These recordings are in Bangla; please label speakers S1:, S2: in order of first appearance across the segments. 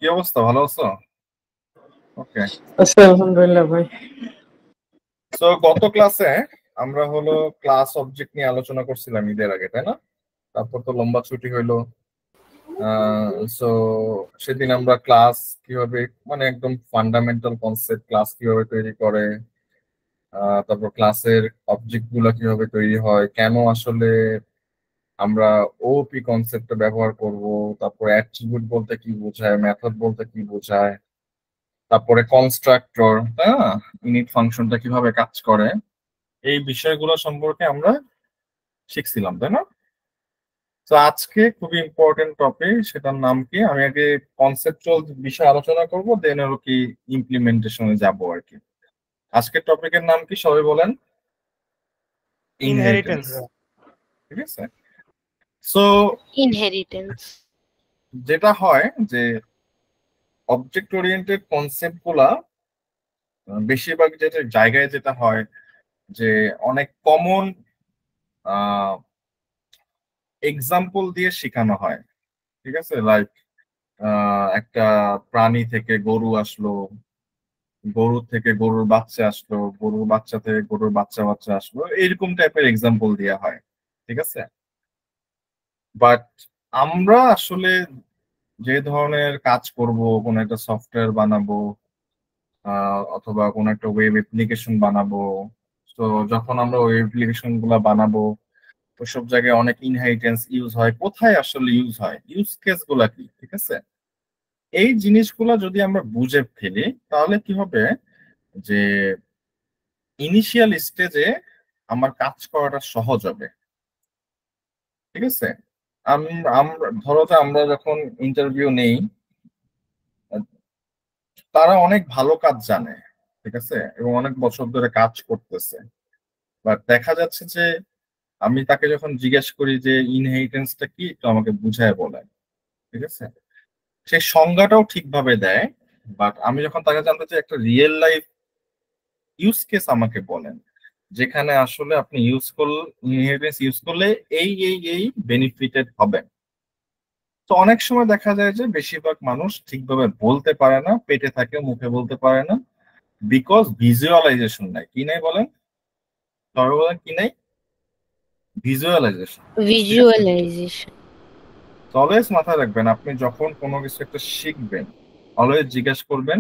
S1: কি অবস্থা, ভালো আছো? ওকে।
S2: আচ্ছা, আলহামদুলিল্লাহ ভাই।
S1: তো গত ক্লাসে আমরা হলো ক্লাস অবজেক্ট নিয়ে আলোচনা করছিলাম ঈদের আগে, তাই না? তারপর তো লম্বা ছুটি হইলো। সো সেদিন আমরা ক্লাস কিভাবে, মানে একদম ফান্ডামেন্টাল কনসেপ্ট ক্লাস কিভাবে তৈরি করে, তারপর ক্লাসের অবজেক্ট গুলা কিভাবে তৈরি হয়, কেন আসলে আমরা ওপি কনসেপ্টটা ব্যবহার করব, তারপর অ্যাট্রিবিউট বলতে কি বোঝায়, মেথড বলতে কি বোঝায়, তারপরে কনস্ট্রাক্টর, তাই না, ইনিট ফাংশনটা কিভাবে কাজ করে, এই বিষয়গুলো সম্পর্কে আমরা শিখছিলাম, তাই না? তো আজকে খুবই ইম্পর্টেন্ট টপিক, সেটার নাম কি, আমি আগে কনসেপচুয়াল বিষয় আলোচনা করব, দেন হলো কি ইমপ্লিমেন্টেশনে যাব আর কি। আজকের টপিকের নাম কি সবাই বলেন? ইনহেরিটেন্স। ঠিক আছে। সো
S3: ইনহেরিটেন্স
S1: যেটা হয় যে অবজেক্ট ওরিয়েন্টেড কনসেপ্ট গুলা বেশিরভাগ যেটা জায়গায় যেটা হয় যে অনেক কমন এক্সাম্পল দিয়ে শেখানো হয়। ঠিক আছে, লাইক একটা প্রাণী থেকে গরু আসলো, গরুর থেকে গরুর বাচ্চা আসলো, গরুর বাচ্চা থেকে গরুর বাচ্চা বাচ্চা আসলো, এরকম টাইপের এক্সাম্পল দেওয়া হয়। ঠিক আছে, বাট আমরা আসলে যে ধরনের কাজ করব, কোন একটা সফটওয়্যার বানাবো অথবা কোন একটা ওয়েব অ্যাপ্লিকেশন বানাবো, তো যখন আমরা ওয়েব অ্যাপ্লিকেশন গুলা বানাবো ওইসব জায়গায় অনেক ইনহেরিটেন্স ইউজ হয়। কোথায় আসলে ইউজ হয়, ইউজ কেস গুলা কি, ঠিক আছে, এই জিনিসগুলা যদি আমরা বুঝে ফেলি তাহলে কি হবে যে ইনিশিয়াল স্টেজে আমার কাজ করাটা সহজ হবে। ঠিক আছে, আমরা ধরো যে আমরা যখন ইন্টারভিউ নেই, তারা অনেক ভালো কাজ জানে, ঠিক আছে, এবং অনেক বছর ধরে কাজ করতেছে, বাট দেখা যাচ্ছে যে আমি তাকে যখন জিজ্ঞেস করি যে ইনহেরিটেন্সটা কি, তো আমাকে বুঝায় বলেন, ঠিক আছে, সেই সংজ্ঞাটাও ঠিকভাবে দেয়, বাট আমি যখন তাকে জানতে চাই একটা রিয়েল লাইফ ইউজ কেস আমাকে বলেন যেখানে আসলে আপনি ইনহেরিটেন্স ইউজ করলে এই বেনিফিটেড হবেন। তো অনেক সময় দেখা যায় যে বেশিরভাগ মানুষ ঠিকভাবে বলতে পারে না, পেটে থাকে মুখে বলতে পারে না, বিকজ ভিজুয়ালাইজেশন নাই। কি নাই বলেন, তবে বলেন কি নাই? ভিজুয়ালাইজেশন।
S3: ভিজুয়ালাইজেশন
S1: অলওয়েজ মাথায় রাখবেন, আপনি যখন কোনো কিছু একটা শিখবেন অলওয়েজ জিজ্ঞেস করবেন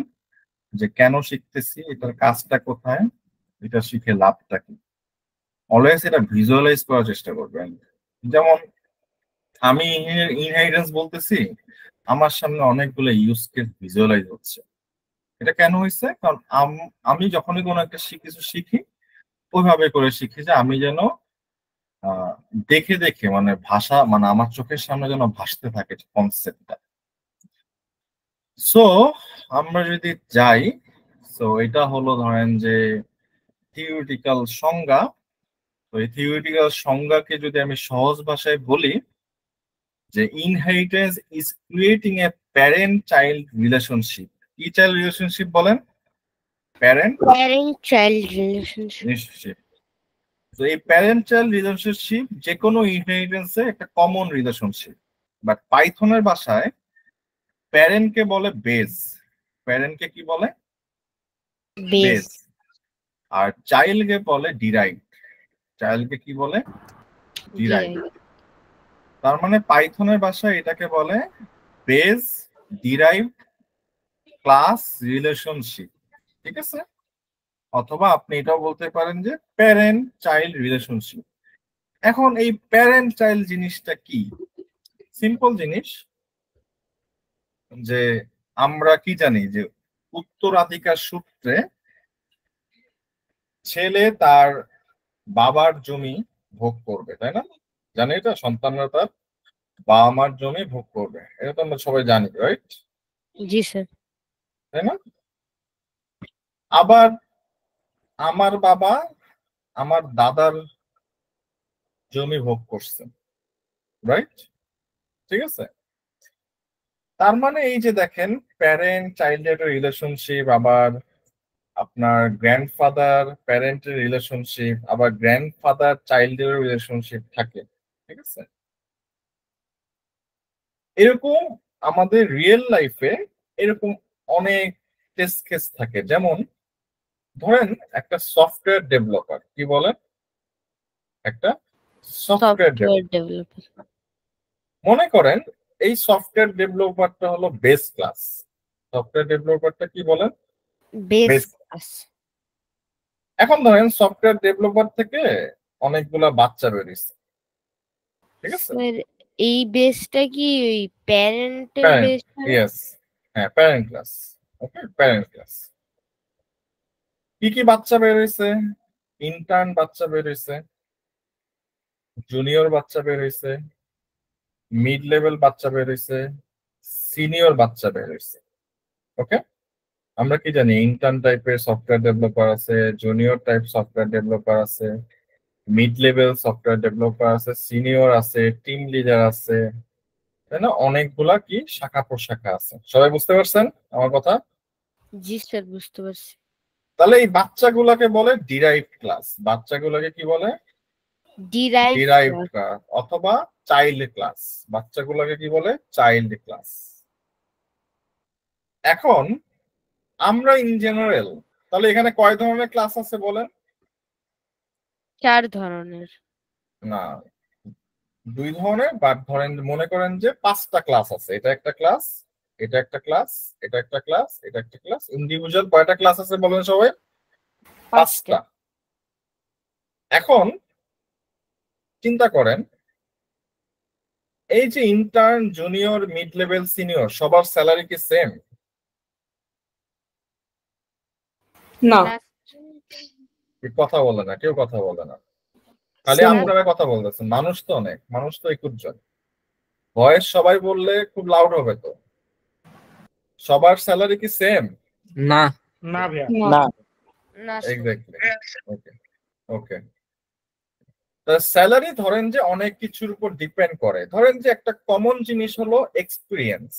S1: যে কেন শিখতেছি, এটার কাজটা কোথায়, এটা শিখে লাভটা কি। অলওয়েজ এটা ভিজুয়ালাইজ করার চেষ্টা করবেন। যেমন আমি ইনহেরিটেন্স বলতেছি, আমার সামনে অনেকগুলো ইউজ কেস ভিজুয়ালাইজ হচ্ছে। এটা কেন হয়েছে? কারণ আমি যখনই কোনো একটা কিছু শিখি ওইভাবে করে শিখি যে আমি যেন আহ, দেখে দেখে, মানে ভাষা, মানে আমার চোখের সামনে যেন ভাসতে থাকে কনসেপ্টটা। সো আমরা যদি যাই, সো এটা হলো ধরেন যে থিওরিটিক্যাল সংজ্ঞা। তো এই থিওরিটিক্যাল সংজ্ঞাকে যদি আমি সহজ ভাষায় বলি যে inheritance is creating a parent child relationship. কি চাইল্ড রিলেশনশিপ বলেন? Parent
S3: child relationship.
S1: রিলেশনশিপ। তো এই প্যারেন্ট চাইল্ড রিলেশনশিপ যে কোনো ইনহেরিটেন্সে একটা কমন রিলেশনশিপ, বাট পাইথনের ভাষায় প্যারেন্টকে বলে বেস। প্যারেন্টকে কি বলে?
S3: বেস।
S1: বেস। আর চাইল্ডকে বলে ডিরাইভ। চাইল্ডকে কি বলে? ডিরাইভ। তার মানে পাইথনের ভাষায় এটাকে বলে বেস ডিরাইভ ক্লাস রিলেশনশিপ। ঠিক আছে, অথবা আপনি এটাও বলতে পারেন যে প্যারেন্ট চাইল্ড রিলেশনশিপ। এখন এই প্যারেন্ট চাইল্ড জিনিসটা কি? সিম্পল জিনিস, যে আমরা কি জানি যে উত্তরাধিকার সূত্রে ছেলে তার বাবার জমি ভোগ করবে, তাই না? জানি এটা, সন্তানরা তার বাবা মার জমি ভোগ করবে, এটা তো আমরা সবাই জানি, রাইট?
S3: জি স্যার।
S1: তাই না? আবার আমার বাবা আমার দাদার জমি ভোগ করছে, রাইট? ঠিক আছে, তার মানে এই যে দেখেন প্যারেন্ট চাইল্ডের রিলেশনশিপ, আবার আপনার গ্র্যান্ডফাদার প্যারেন্টের রিলেশনশিপ, আবার গ্র্যান্ডফাদার চাইল্ডের রিলেশনশিপ থাকে। ঠিক আছে, এরকম আমাদের রিয়েল লাইফে এরকম অনেক টেস্ট কেস থাকে। যেমন ধরেন একটা সফটওয়্যার ডেভেলপার, কি বলেন, একটা সফটওয়্যার
S3: সফটওয়্যার ডেভেলপার।
S1: মনে করেন এই সফটওয়্যার ডেভেলপারটা হলো বেস ক্লাস। সফটওয়্যার ডেভেলপারটা কি বলেন,
S3: বেস
S1: বেস।
S3: ক্লাস।
S1: এখন ধরেন সফটওয়্যার ডেভেলপার থেকে অনেকগুলা বাচ্চা বেরিয়েছে, ঠিক আছে?
S3: স্যার এই বেসটা কি ওই প্যারেন্টের
S1: প্যারেন্ট,
S3: বেস?
S1: ইয়েস, হ্যাঁ প্যারেন্ট ক্লাস। ওকে, প্যারেন্ট ক্লাস। কি কি বাচ্চা বের হয়েছে? ইন্টার্ন বাচ্চা বের হয়েছে, জুনিয়র বাচ্চা বের হয়েছে, মিড লেভেল বাচ্চা বের হয়েছে, সিনিয়র বাচ্চা বের হয়েছে। ওকে, আমরা কি জানি ইন্টার্ন টাইপের সফটওয়্যার ডেভেলপার আছে, জুনিয়র টাইপ সফটওয়্যার ডেভেলপার আছে, মিড লেভেল সফটওয়্যার ডেভেলপার আছে, সিনিয়র আছে, টিম লিডার আছে, তাই না? অনেকগুলা কি শাখা প্রশাখা আছে। সবাই বুঝতে পারছেন আমার কথা?
S3: জি স্যার, বুঝতে পারছি।
S1: তাহলে এই বাচ্চাগুলাকে বলে ডিরাইভড ক্লাস। বাচ্চাগুলোকে কি বলে? ডিরাইভড ক্লাস অথবা চাইল্ড ক্লাস। বাচ্চাগুলোকে কি বলে? Child class. এখন আমরা ইন জেনারেল তাহলে এখানে কয় ধরনের ক্লাস আছে বলেন?
S3: 4 ধরনের।
S1: না, 2 ধরনের, বাট ধরেন মনে করেন যে 5টা ক্লাস আছে। এটা একটা ক্লাস, এটা একটা ক্লাস, এটা একটা ক্লাস, এটা একটা ক্লাস। ইন্ডিভিজুয়াল কয়টা ক্লাস আছে বলেন সবাই? 5টা। এখন চিন্তা করেন, এই যে intern, junior, mid level, senior সবার স্যালারি কি সেম?
S2: না,
S1: কথা বলে না, কেউ কথা বলে না, খালি
S2: Same.
S1: আপনারা কথা বলতেছেন। মানুষ তো অনেক, মানুষ তো 21 জন। ভয়েস সবাই বললে খুব লাউড হবে তো। সবার স্যালারি কি সেম?
S4: না,
S5: না ভাইয়া,
S2: না।
S3: না স্যার।
S1: এক্স্যাক্টলি। ওকে, ওকে। স্যালারি ধরেন যে অনেক কিছুর উপর ডিপেন্ড করে। ধরেন যে একটা কমন জিনিস হলো এক্সপিরিয়েন্স।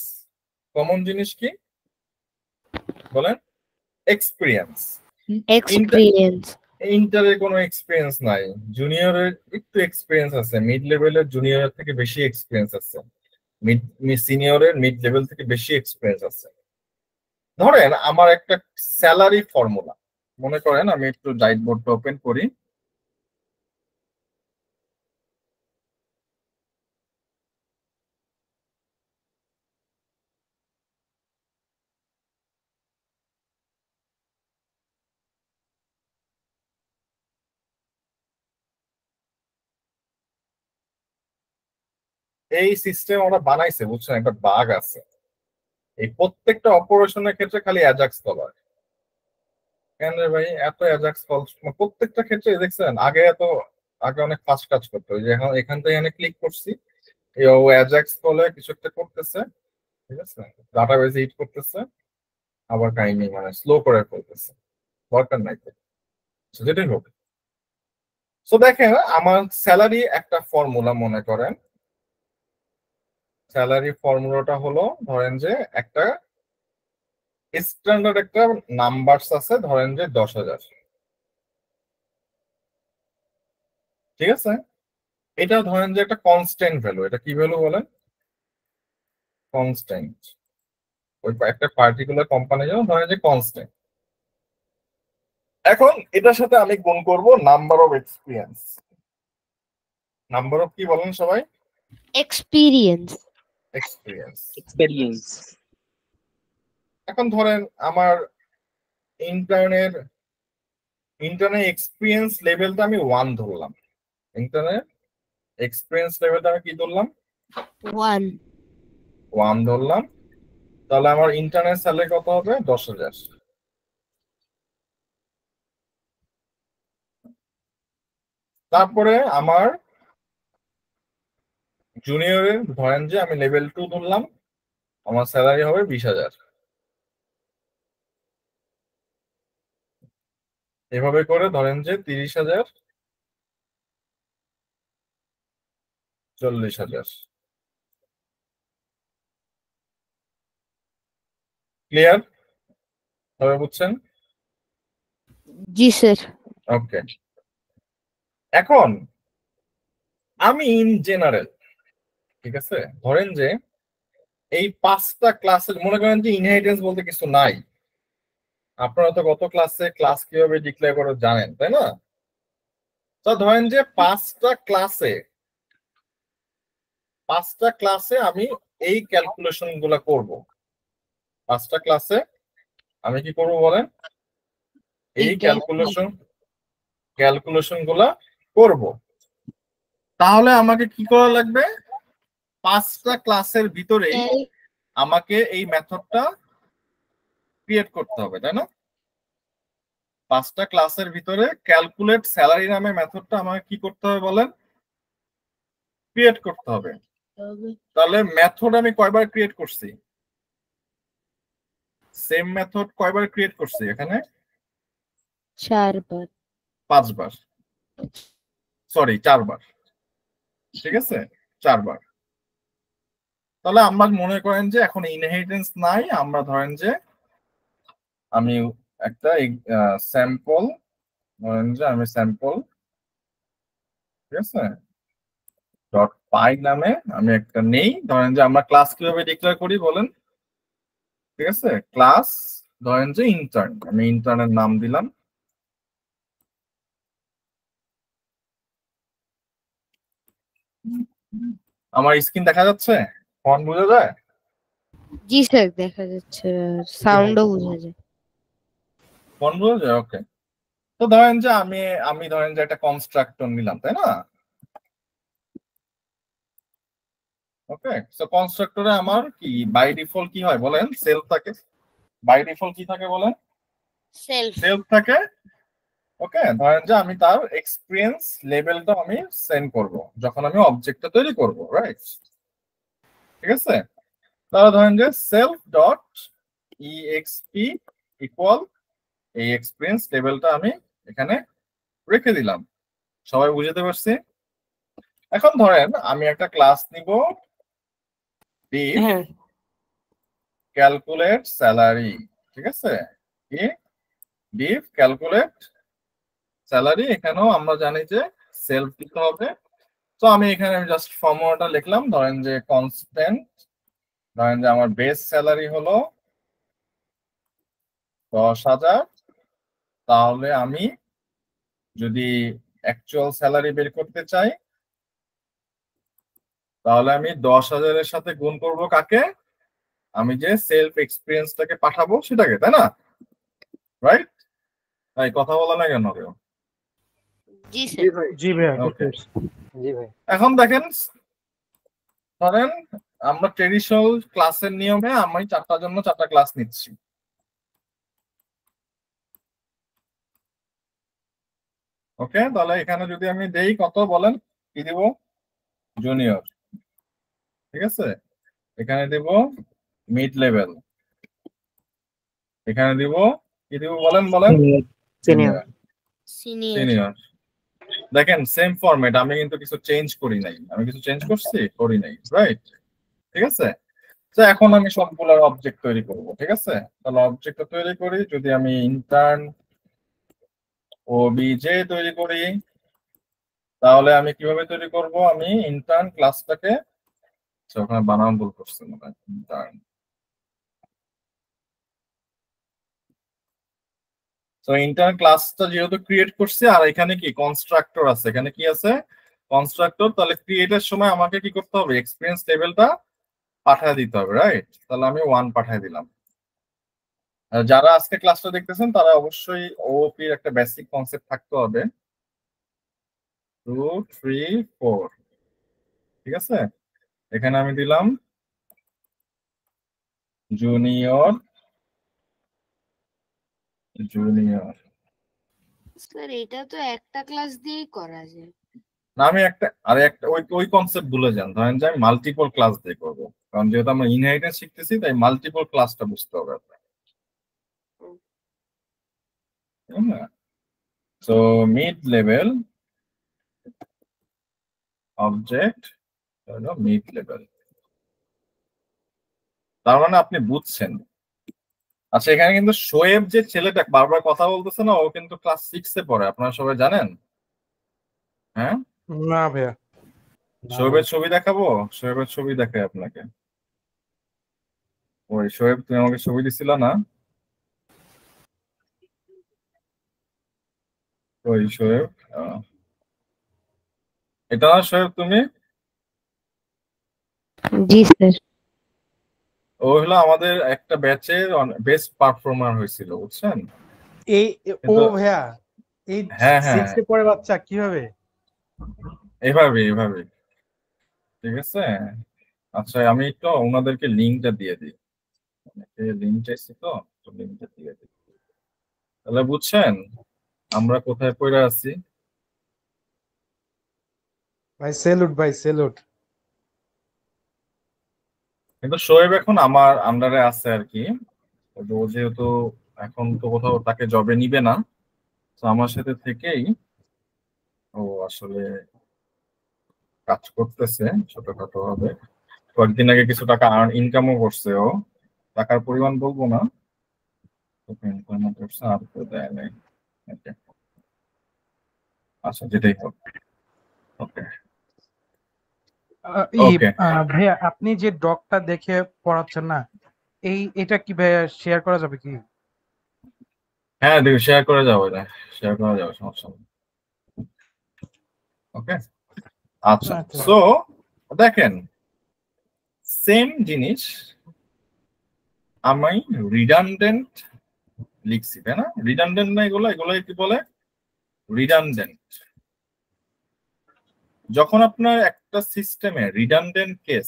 S1: কমন জিনিস কি বলেন? এক্সপিরিয়েন্স।
S3: এক্সপেরিয়েন্স।
S1: ইন্টারের কোনো এক্সপিরিয়েন্স নাই, জুনিয়রের একটু এক্সপিরিয়েন্স আছে, মিড লেভেলের জুনিয়রের থেকে বেশি এক্সপিরিয়েন্স আছে, সিনিয়রের মিড লেভেল থেকে বেশি এক্সপিরিয়েন্স আছে। ধরেন আমার একটা স্যালারি ফর্মুলা, মনে করেন আমি একটু ডাইট বোর্ডটা ওপেন করি। এই সিস্টেম ওরা বানাইছে, বুঝছেন, একটা বাগ আছে। এই প্রত্যেকটা অপারেশনের ক্ষেত্রে খালি অ্যাজাক্স কল হয়। কেন রে ভাই এত অ্যাজাক্স কল? প্রত্যেকটা ক্ষেত্রে দেখছেন, আগে অনেক ফাস্ট কাজ করতো। ওই যে এখন এখান থেকে এখানে ক্লিক করছি, এই ও অ্যাজাক্স কলে কিছু একটা করতেছে, ঠিক আছে, ডাটাবেজে হিট করতেছে, আবার কাহিনী মানে স্লো করে ফেলতেছে, দরকার নাই তো। যেটাই হোক, তো দেখেন আমার স্যালারি একটা ফর্মুলা, মনে করেন স্যালারি ফর্মুলাটা হলো, ধরেন যে একটা স্ট্যান্ডার্ড একটা নাম্বারস আছে, ধরেন যে 10,000, ঠিক আছে? এটা ধরেন যে একটা কনস্ট্যান্ট ভ্যালু। এটা কি ভ্যালু বলেন? কনস্ট্যান্ট। ওই একটা পার্টিকুলার কোম্পানির জন্য ধরেন যে কনস্ট্যান্ট। এখন এটার সাথে আমি গুণ করব number of experience. Number of কি বলেন সবাই?
S3: এক্সপিরিয়েন্স।
S1: এক্সপিরিয়েন্স।
S4: এক্সপেরিয়েন্স।
S1: এখন ধরেন আমার ইন্টার্নের এক্সপিরিয়েন্স লেভেলটা আমি 1 ধরলাম। ইন্টার্নের এক্সপিরিয়েন্স লেভেলটা আমি কি ধরলাম?
S3: 1।
S1: 1 ধরলাম। তাহলে আমার ইন্টার্নের স্যালারি কত হবে? 10,000। তারপরে আমার জুনিয়রের ধরেন যে আমি লেভেল 2 ধরলাম, আমার স্যালারি হবে 20,000। এভাবে করে ধরেন যে 30,000, 40,000। ক্লিয়ার? তবে বুঝছেন?
S3: জি স্যার।
S1: ওকে। এখন আমি ইন জেনারেল, ঠিক আছে, ধরেন যে এই 5টা ক্লাসের মনে করেন যে ইনহেরিটেন্স বলতে কিছু নাই, আপনারা তো গত ক্লাসে ক্লাস কিভাবে ডিক্লেয়ার করে জানেন, তাই না? তো ধরেন যে 5টা ক্লাসে আমি এই ক্যালকুলেশন গুলা করব। 5টা ক্লাসে আমি কি করব বলেন? এই ক্যালকুলেশন গুলা করব। তাহলে আমাকে কি করা লাগবে? 5টা ক্লাসের ভিতরেই আমাকে এই মেথডটা ক্রিয়েট করতে হবে, তাই না? 5টা ক্লাসের ভিতরে ক্যালকুলেট স্যালারি নামে মেথডটা আমাকে কি করতে হবে বলেন? ক্রিয়েট করতে হবে। তাহলে মেথড আমি কয়বার ক্রিয়েট করছি? সেম মেথড কয়বার ক্রিয়েট করছি এখানে?
S3: 4 বার।
S1: 5 বার, সরি 4 বার, ঠিক আছে, 4 বার। তাহলে আমরা মনে করেন যে এখন ইনহেরিটেন্স নাই, আমরা ধরেন যে আমি একটা স্যাম্পল, ধরেন যে আমি স্যাম্পল, ঠিক আছে, ডট পাই নামে আমি একটা নেই। ধরেন যে আমরা ক্লাস কিভাবে ডিক্লেয়ার করি বলেন? ঠিক আছে, ক্লাস ধরেন যে ইন্টার্ন, আমি ইন্টার্নের নাম দিলাম। আমার স্ক্রিন দেখা যাচ্ছে? ফন্ট বোঝা যায়?
S3: জি স্যার, দেখা যাচ্ছে, সাউন্ডও বোঝা যায়।
S1: ফন্ট বোঝা যায়, ওকে। তো ধরেন যে আমি আমি ধরেন যে একটা কনস্ট্রাক্টর নিলাম, তাই না? ওকে, সো কনস্ট্রাক্টরে আমার কি বাই ডিফল্ট কি হয় বলেন? সেলফ থাকে। বাই ডিফল্ট কি থাকে বলেন? সেলফ থাকে। ওকে, ধরেন যে আমি তার এক্সপিরিয়েন্স লেভেলটা আমি সেন্ড করব যখন আমি অবজেক্টটা তৈরি করব, রাইট? ঠিক আছে, তাহলে ধরেন যে সেলফ ডট ইএক্সপি ইকুয়াল এই এক্সপিরিয়েন্স লেভেলটা আমি এখানে রেখে দিলাম। সবাই বুঝতে পারছি? এখন ধরেন আমি একটা ক্লাস নিব,
S2: হ্যাঁ,
S1: ক্যালকুলেট স্যালারি, ঠিক আছে, কি ডিফ ক্যালকুলেট স্যালারি। এখানেও আমরা জানি যে সেলফ দিতে হবে। তো আমি এখানে জাস্ট ফর্মুলাটা লিখলাম, ধরেন যে কনস্ট্যান্ট, ধরেন যে আমার বেস স্যালারি হলো 10,000। তাহলে আমি যদি অ্যাকচুয়াল স্যালারি বের করতে চাই, তাহলে আমি 10,000-এর সাথে গুণ করব কাকে? আমি যে সেলফ এক্সপিরিয়েন্সটাকে পাঠাবো সেটাকে, তাই না? রাইট? তাই কথা বলা না কেন কেউ?
S3: জি স্যার।
S2: জি ভাইয়া,
S1: ওকে,
S4: জি ভাই।
S1: এখন দেখেন, ধরেন আমরা ট্রেডিশনাল ক্লাসের নিয়মে আমি 4টার জন্য 4টা ক্লাস নিচ্ছি। ওকে, তাহলে এখানে যদি আমি দেই কত বলেন? কি দিব? জুনিয়র, ঠিক আছে, এখানে দিব মিড লেভেল, এখানে দিব কি দিব বলেন?
S4: সিনিয়র।
S3: সিনিয়র।
S1: সিনিয়র। দেখেন সেম ফরম্যাট, আমি কিন্তু কিছু চেঞ্জ করি নাই। আমি কিছু চেঞ্জ করছি? করি নাই, রাইট? ঠিক আছে, তো এখন আমি সবগুলোর অবজেক্ট তৈরি করব, ঠিক আছে। তাহলে অবজেক্টটা তৈরি করি, যদি আমি ইন্টার্ন ওবিজে তৈরি করি, তাহলে আমি কিভাবে তৈরি করব? আমি ইন্টার্ন ক্লাসটাকে, ওখানে বানান ভুল করছি মনে হয়, ইন্টার্ন। তো ইন্টার্ন ক্লাসটা যেহেতু ক্রিয়েট করছি, আর এখানে কি কনস্ট্রাক্টর আছে, এখানে কি আছে? কনস্ট্রাক্টর। তাহলে ক্রিয়েটের সময় আমাকে কি করতে হবে? এক্সপিরিয়েন্স লেভেলটা পাঠিয়ে দিতে হবে, রাইট? তাহলে আমি 1 পাঠিয়ে দিলাম। যারা আজকে ক্লাসটা দেখতেছেন তারা অবশ্যই ওওপি একটা বেসিক কনসেপ্ট থাকতে হবে। 2 3 4, ঠিক আছে, এখানে আমি দিলাম জুনিয়র, জুনিয়র।
S3: স্যার এটা তো একটা ক্লাস দিয়েই করা যায়।
S1: না, আমি একটা ওই কনসেপ্ট ভুলে যান। ধরেন যে আমি মাল্টিপল ক্লাস দিয়ে করবো, কারণ যেহেতু আমরা ইনহেরিটেন্স শিখতেছি, তাই মাল্টিপল ক্লাসটা বুঝতে হবে আপনার। সো মিড লেভেল অবজেক্ট হলো মিড লেভেল। তার মানে আপনি বুঝছেন। আচ্ছা, এখানে কিন্তু শোয়েব যে ছেলেটা বারবার কথা বলতেছে না, ও কিন্তু ক্লাস 6-এ পড়ে, আপনারা সবাই জানেন? হ্যাঁ,
S2: না ভাইয়া।
S1: শোয়েবের ছবি দেখাবো? শোয়েবের ছবি দেখাই আপনাকে। ওই শোয়েব, তুমি আমাকে ছবি দিছিল না? ওই শোয়েব, এটা না শোয়েব তুমি?
S3: জি স্যার।
S1: ও হলো আমাদের একটা ব্যাচের বেস্ট পারফর্মার হয়েছিল, বুঝছেন?
S5: এই ও
S1: কিন্তু
S5: ভাইয়া, এই
S1: হ্যাঁ হ্যাঁ
S5: 6 এ পড়ে বাচ্চা কিভাবে?
S1: এভাবে এভাবে, ঠিক আছে। আচ্ছা আমি একটু ওনাদেরকে লিঙ্কটা দিয়ে দিই, লিঙ্ক চাইছি তো, লিঙ্কটা দিয়ে দিই। তাহলে বুঝছেন আমরা কোথায় পড়ে আছি।
S5: ভাই স্যালুট, ভাই স্যালুট।
S1: কিন্তু শোয়েব এখন আমার আন্ডারে আছে আর কি। ও যেহেতু এখন তো কোথাও তাকে জবে নিবে না, তো আমার সাথে থেকেই ও আসলে কাজ করতেছে ছোটখাটো ভাবে। কয়েকদিন আগে কিছু টাকা ইনকামও করছে ও, টাকার পরিমাণ বলবো না, ইনকামও করছে আর তো দেয় নাই। Okay. আচ্ছা যেটাই হোক, ওকে ওকে।
S5: ভাইয়া আপনি যে ডকটা দেখে পড়াচ্ছেন না, এটা কি ভাইয়া শেয়ার করা যাবে কি?
S1: হ্যাঁ দেখি শেয়ার করে যাবো, শেয়ার করা যাবে, সমস্যা নেই। ওকে আচ্ছা,
S5: আচ্ছা।
S1: সো দেখেন সেম জিনিস আমি রিডান্ডেন্ট লিখছি, তাই না? রিডান্ডেন্ট না, এগুলো কি বলে? রিডান্ডেন্ট। যখন আপনার একটা সিস্টেমে রিডান্ডেন্ট কেস,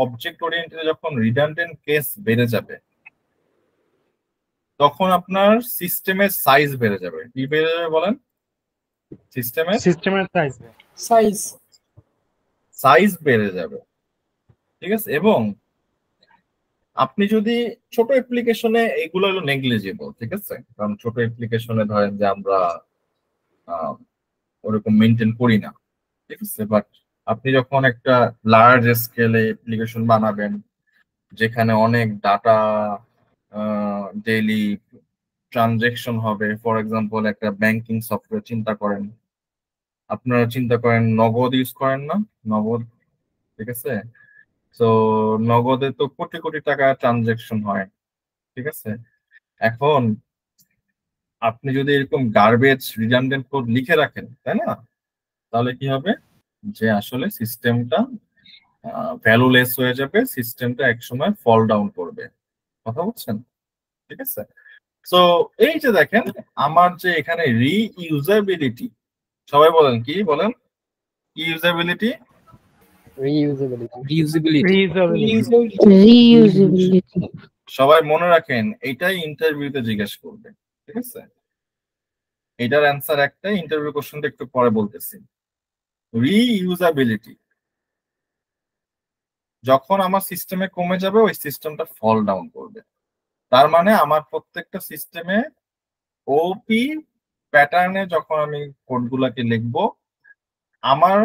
S1: অবজেক্ট ওরিয়েন্টেড যখন রিডান্ডেন্ট কেস বেড়ে যাবে, তখন আপনার সিস্টেমের সাইজ বেড়ে যাবে। কি বেড়ে যাবে বলেন?
S5: সিস্টেমের
S2: সাইজ
S1: সাইজ বেড়ে যাবে, ঠিক আছে। এবং আপনি যদি ছোট অ্যাপ্লিকেশনে, এগুলো হলো নেগলিজিবল, ঠিক আছে, কারণ ছোট অ্যাপ্লিকেশনে ধরেন যে আমরা ওরকম মেনটেন করি না, ঠিক আছে। বাট আপনি যখন একটা লার্জ স্কেলে অ্যাপ্লিকেশন বানাবেন, যেখানে অনেক ডাটা, ডেইলি ট্রানজেকশন হবে, ফর এক্সাম্পল একটা ব্যাংকিং সফটওয়্যার চিন্তা করেন, আপনারা চিন্তা করেন নগদ ইউজ করেন না, নগদ, ঠিক আছে। তো নগদে তো কোটি কোটি টাকা ট্রানজেকশন হয়, ঠিক আছে। এখন আপনি যদি এরকম গার্বেজ রিডান্ডেন্ট কোড লিখে রাখেন, তাই না, তাহলে কি হবে যে আসলে সিস্টেমটা ভ্যালুলেস হয়ে যাবে, সিস্টেমটা একসময় ফল ডাউন করবে। কথা বলছেন, ঠিক আছে। তো এই যে দেখেন আমার যে এখানে রিইউজাবিলিটি, সবাই বলেন কি বলেন? ইউজাবিলিটি,
S4: রিউজেবিলিটি।
S3: রিইউজেবিলিটি।
S1: সবাই মনে রাখেন এটাই ইন্টারভিউতে জিজ্ঞেস করবে, ঠিক আছে। এটার অ্যান্সার একটাই, ইন্টারভিউ কোশ্চেনটা একটু পরে বলতেছি। রিইউজাবিলিটি, যখন আমার সিস্টেমে কমে যাবে ওই সিস্টেমটা ফল ডাউন করবে। তার মানে আমার প্রত্যেকটা সিস্টেমে ওপি প্যাটার্নে যখন আমি কোডগুলোকে লিখবো, আমার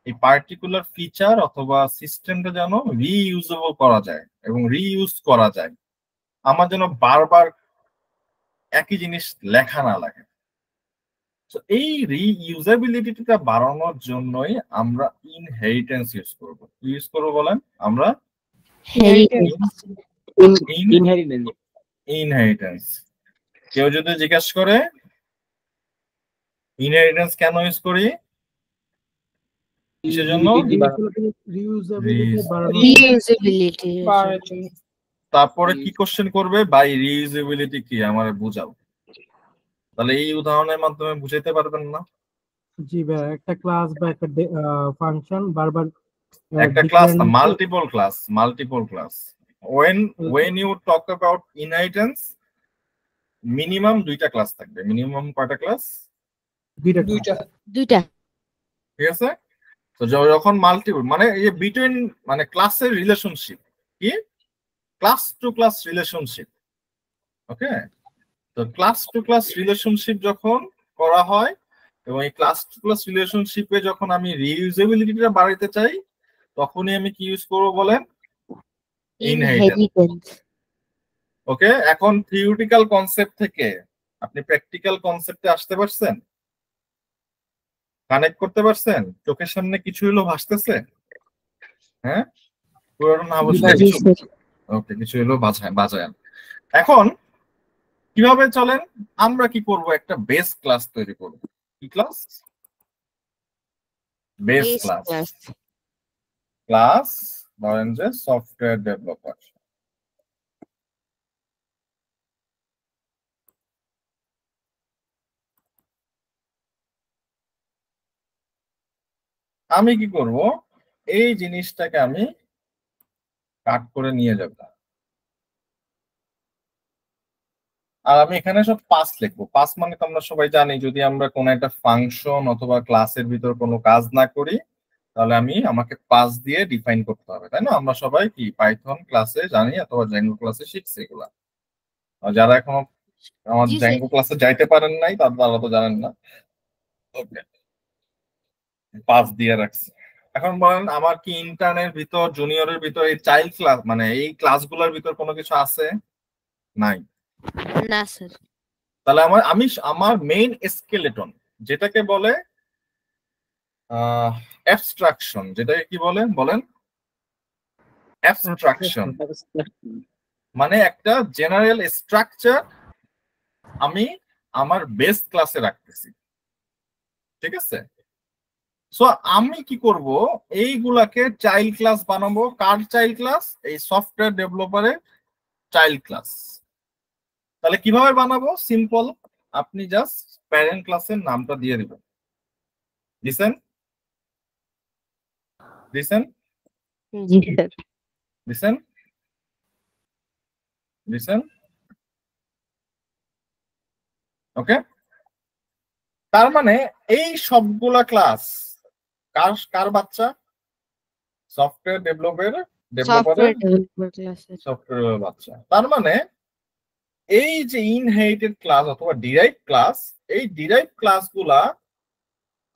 S1: এই পার্টিকুলার ফিচার অথবা সিস্টেমটা যেন রিইউজেবল করা যায় এবং রিইউজ করা যায়, আমার যেন বারবার একই জিনিস লেখা না লাগে। তো এই রিইউজেবিলিটিটা বাড়ানোর জন্যই আমরা ইনহেরিটেন্স ইউজ করব। কি ইউজ করবো বলেন? আমরা ইনহেরিটেন্স। কেউ যদি জিজ্ঞেস করে ইনহেরিটেন্স কেন ইউজ করি, কিসের জন্য?
S3: রিইউজেবিলিটি।
S1: তারপরে কি কোশ্চেন করবে? বাই রিইউজেবিলিটি কি আমারে বুঝাও। তাহলে এই উদাহরণের মাধ্যমে বুঝাইতে পারবেন না?
S5: জি ভাই, একটা ক্লাস বা একটা ফাংশন বারবার
S1: একটা ক্লাস না, multiple class. when you talk about inheritance, minimum দুইটা ক্লাস থাকবে। মিনিমাম কয়টা ক্লাস?
S3: দুইটা।
S1: ঠিক আছে। তো যখন মাল্টিপল মানে এই বিটুইন, মানে ক্লাসের রিলেশনশিপ, কি ক্লাস টু ক্লাস রিলেশনশিপ, ওকে। তো ক্লাস টু ক্লাস রিলেশনশিপ যখন করা হয় এবং এই ক্লাস টু ক্লাস রিলেশনশিপে যখন আমি রিইউজেবিলিটিটা বাড়াইতে চাই, তখনই আমি কি ইউজ করবো বলেন? ইনহেরিটেন্স। ওকে, এখন থিওরিটিক্যাল কনসেপ্ট থেকে আপনি প্র্যাকটিক্যাল কনসেপ্টে আসতে পারছেন? কানেক্ট করতে পারছেন? চোখের সামনে কিছু হলো ভাসতেছে? হ্যাঁ, পুরো না বুঝলে ওকে, কিছু হলো বাজায়। এখন কিভাবে চলেন, আমরা কি করব, একটা বেস ক্লাস তৈরি করব। কি class? Base
S3: base
S1: class.
S3: Class.
S1: Class ধরেন যে সফটওয়্যার ডেভেলপার। আমি কি করব, এই জিনিসটাকে আমি কাট করে নিয়ে যাব, আর আমি এখানে সব পাস লিখবো। পাস মানে তো আমরা সবাই জানি, যদি আমরা কোনো একটা ফাংশন অথবা ক্লাসের ভিতর কোনো কাজ না করি, তাহলে আমাকে পাস দিয়ে ডিফাইন করতে হবে, তাই না? আমরা সবাই কি পাইথন ক্লাসে জানি অথবা জ্যাঙ্গো ক্লাসে শিখছি এগুলা। আর যারা এখনো আমার
S3: জি স্যার।
S1: জ্যাঙ্গো ক্লাসে যাইতে পারেন নাই, তারা তো জানেন না। ওকে, পাস দিয়ে রাখছি। এখন বলেন, আমার কি ইন্টার্নের ভিতর, জুনিয়রের ভিতর এই চাইল্ড ক্লাস মানে এই ক্লাসগুলোর ভিতর কোনো কিছু আছে? নাই।
S3: না স্যার।
S1: তাহলে আমার মেইন স্কেলেটন, যেটাকে বলে অ্যাবস্ট্রাকশন, যেটাকে কি বলেন অ্যাবস্ট্রাকশন, মানে একটা জেনারেল স্ট্রাকচার আমি আমার বেস ক্লাসে রাখতেছি, ঠিক আছে? সো আমি কি করব, এইগুলাকে চাইল্ড ক্লাস বানাবো। কার চাইল্ড ক্লাস? এই সফটওয়্যার ডেভেলপারের চাইল্ড ক্লাস। তাহলে কিভাবে বানাবো? সিম্পল, আপনি জাস্ট প্যারেন্ট ক্লাসের নামটা দিয়ে দিবেন। লিসেন লিসেন
S3: জি স্যার।
S1: লিসেন লিসেন ওকে। তার মানে এই সবগুলা ক্লাস কার কার বাচ্চা? সফটওয়্যার ডেভেলপারের
S3: সফটওয়্যার ডেভেলপার ক্লাসের।
S1: সফটওয়্যার বাচ্চা। তার মানে এই যে ইনহেরিটেড ক্লাস অথবা ডিরাইভ ক্লাস, এই ডিরাইভ ক্লাসগুলা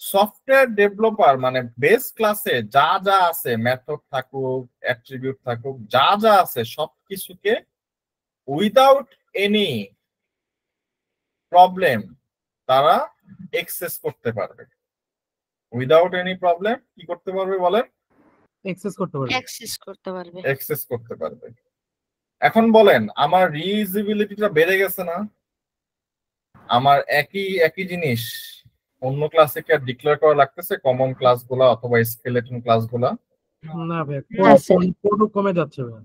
S1: সফটওয়্যার ডেভেলপার মানে বেস ক্লাসে যা যা আছে, মেথড থাকুক, অ্যাট্রিবিউট থাকুক, যা যা আছে সবকিছুকে উইদাউট এনি প্রবলেম তারা এক্সেস করতে পারবে। উইদাউট এনি প্রবলেম কি করতে পারবে বলেন?
S5: অ্যাক্সেস করতে পারবে।
S1: অ্যাক্সেস করতে পারবে। এখন বলেন, আমার রিইউজেবিলিটিটা বেড়ে গেছে না? আমার একই জিনিস অন্য ক্লাসে কি আর ডিক্লেয়ার করা লাগতেছে, কমন ক্লাসগুলা অথবা স্কেলেটন ক্লাসগুলা?
S5: না ভাই,
S3: না স্যার।
S5: কোড কমে যাচ্ছে ভাই।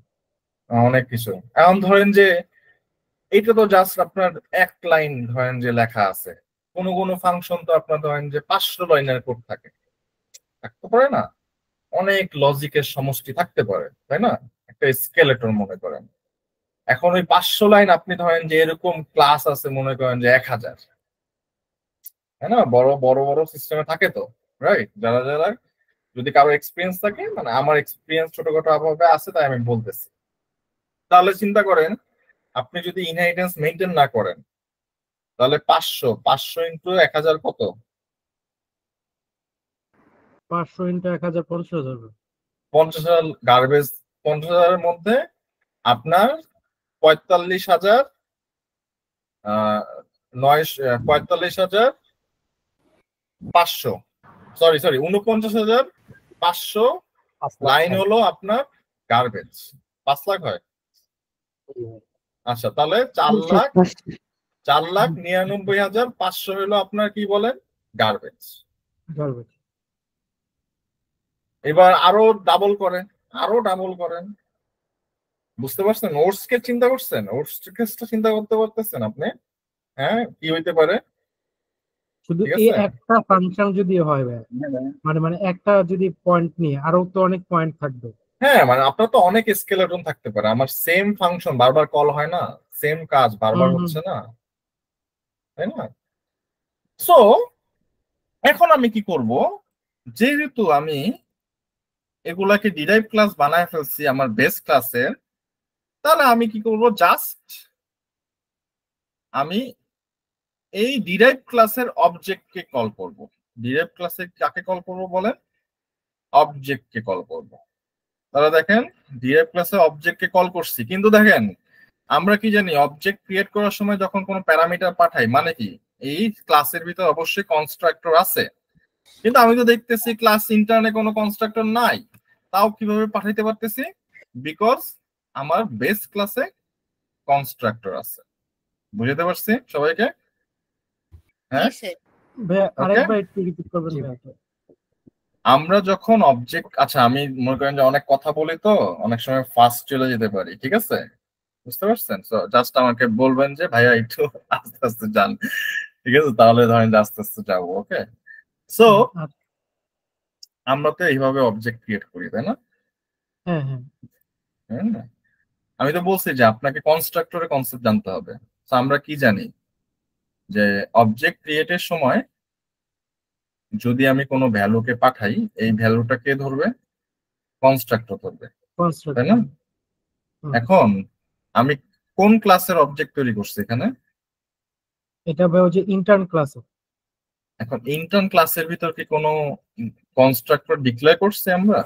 S1: অনেক কিছু। এখন ধরেন যে এটা তো জাস্ট আপনার এক লাইন ধরেন যে লেখা আছে, কোন কোন ফাংশন তো আপনার ধরেন যে 500 লাইনের কোড থাকতে পারে না? অনেক লজিকের সমষ্টি থাকতে পারে, তাই না? একটা স্কেলেটন মনে করেন। এখন ওই 500 লাইন আপনি ধরেন যে এরকম ক্লাস আছে মনে করেন যে 1000, তাই না? বড় বড় বড় সিস্টেমে থাকে তো, রাইট? যারা যারা যদি কারো এক্সপিরিয়েন্স থাকে, মানে আমার এক্সপিরিয়েন্স ছোটখাটো ভাবে আছে তাই আমি বলতেছি। তাহলে চিন্তা করেন, আপনি যদি ইনহেরিটেন্স মেনটেন না করেন, তাহলে 500 ইন্টু 1000 কত?
S5: 500 ইন্টু 1000 50,000 হবে।
S1: 50,000 গার্বেজ। 50,000-এর মধ্যে আপনার 45,000 45,500, সরি 49,500 লাইন হলো আপনার গার্বেজ। 5 লাখ হয়। আচ্ছা, তাহলে 4,99,500 হলো আপনার কি বলেন গার্বেজ। এবার আরো ডাবল করেন, বুঝতে পারছেন? ওটস কে চিন্তা করছেন? ওটস কেসটা চিন্তা করতে পারতেছেন আপনি? হ্যাঁ, কি হইতে পারে?
S5: শুধু
S1: ঠিক
S5: এই
S1: আছে।
S5: একটা ফাংশন যদি হয় ভাই, মানে একটা যদি পয়েন্ট নিয়ে আরো তো অনেক পয়েন্ট থাকবে।
S1: হ্যাঁ, মানে আপনার তো অনেক স্কেলেটন থাকতে পারে। আমার সেম ফাংশন বারবার কল হয় না, সেম কাজ বারবার হচ্ছে না, তাই না? সো এখন আমি কি করব, যেহেতু আমি এগুলাকে ডিরাইভ ক্লাস বানায় ফেলছি আমার বেস ক্লাসের, তাহলে আমি কি করব, জাস্ট আমি এই ডিরাইভ ক্লাসের অবজেক্টকে কল করব। ডিরাইভ ক্লাসে কাকে কল করব বলেন? অবজেক্টকে কল করব। তাহলে দেখেন, ডিরাইভ ক্লাসে অবজেক্টকে কল করছি, কিন্তু দেখেন আমরা কি জানি, অবজেক্ট ক্রিয়েট করার সময় যখন কোনো প্যারামিটার পাঠাই, মানে কি এই ক্লাসের ভিতর অবশ্যই কনস্ট্রাক্টর আছে, কিন্তু আমি তো দেখতেছি ক্লাস ইন্টারনে কোনো কনস্ট্রাক্টর নাই। তাও কিভাবে পাঠাইতে পারতেছি? বিকজ আমার বেস ক্লাসে কনস্ট্রাক্টর আছে। বুঝতে পারছি সবাইকে? হ্যাঁ,
S4: ভাইয়া
S1: ওকে।
S4: আরেকবার একটু রিপিট করবেন ভাইয়া।
S1: আমরা যখন অবজেক্ট, আচ্ছা আমি মনে করেন যে অনেক কথা বলি তো অনেক সময় ফাস্ট চলে যেতে পারি, ঠিক আছে? বুঝতে পারছেন? তো জাস্ট আমাকে বলবেন যে ভাইয়া একটু আস্তে আস্তে যান, ঠিক আছে? তাহলে ধরেন যে আস্তে আস্তে যাবো। ওকে, সো আমরা তো এইভাবে অবজেক্ট ক্রিয়েট করি, তাই না?
S4: হ্যাঁ হ্যাঁ
S1: হ্যাঁ, আমি তো বলছি যে আপনাকে কনস্ট্রাক্টরের কনসেপ্ট জানতে হবে। তো আমরা কি জানি যে অবজেক্ট ক্রিয়েটের সময় যদি আমি কোনো ভ্যালুকে পাঠাই, এই ভ্যালুটা কে ধরবে? কনস্ট্রাক্টর ধরবে, তাই না? এখন আমি কোন ক্লাসের অবজেক্ট তৈরি করছি এখানে?
S4: এটা ভাই ওই যে ইন্টার্ন ক্লাসে।
S1: এখন ইন্টার্ন ক্লাসের ভিতর কি কোনো কনস্ট্রাক্টর ডিক্লেয়ার করছি আমরা?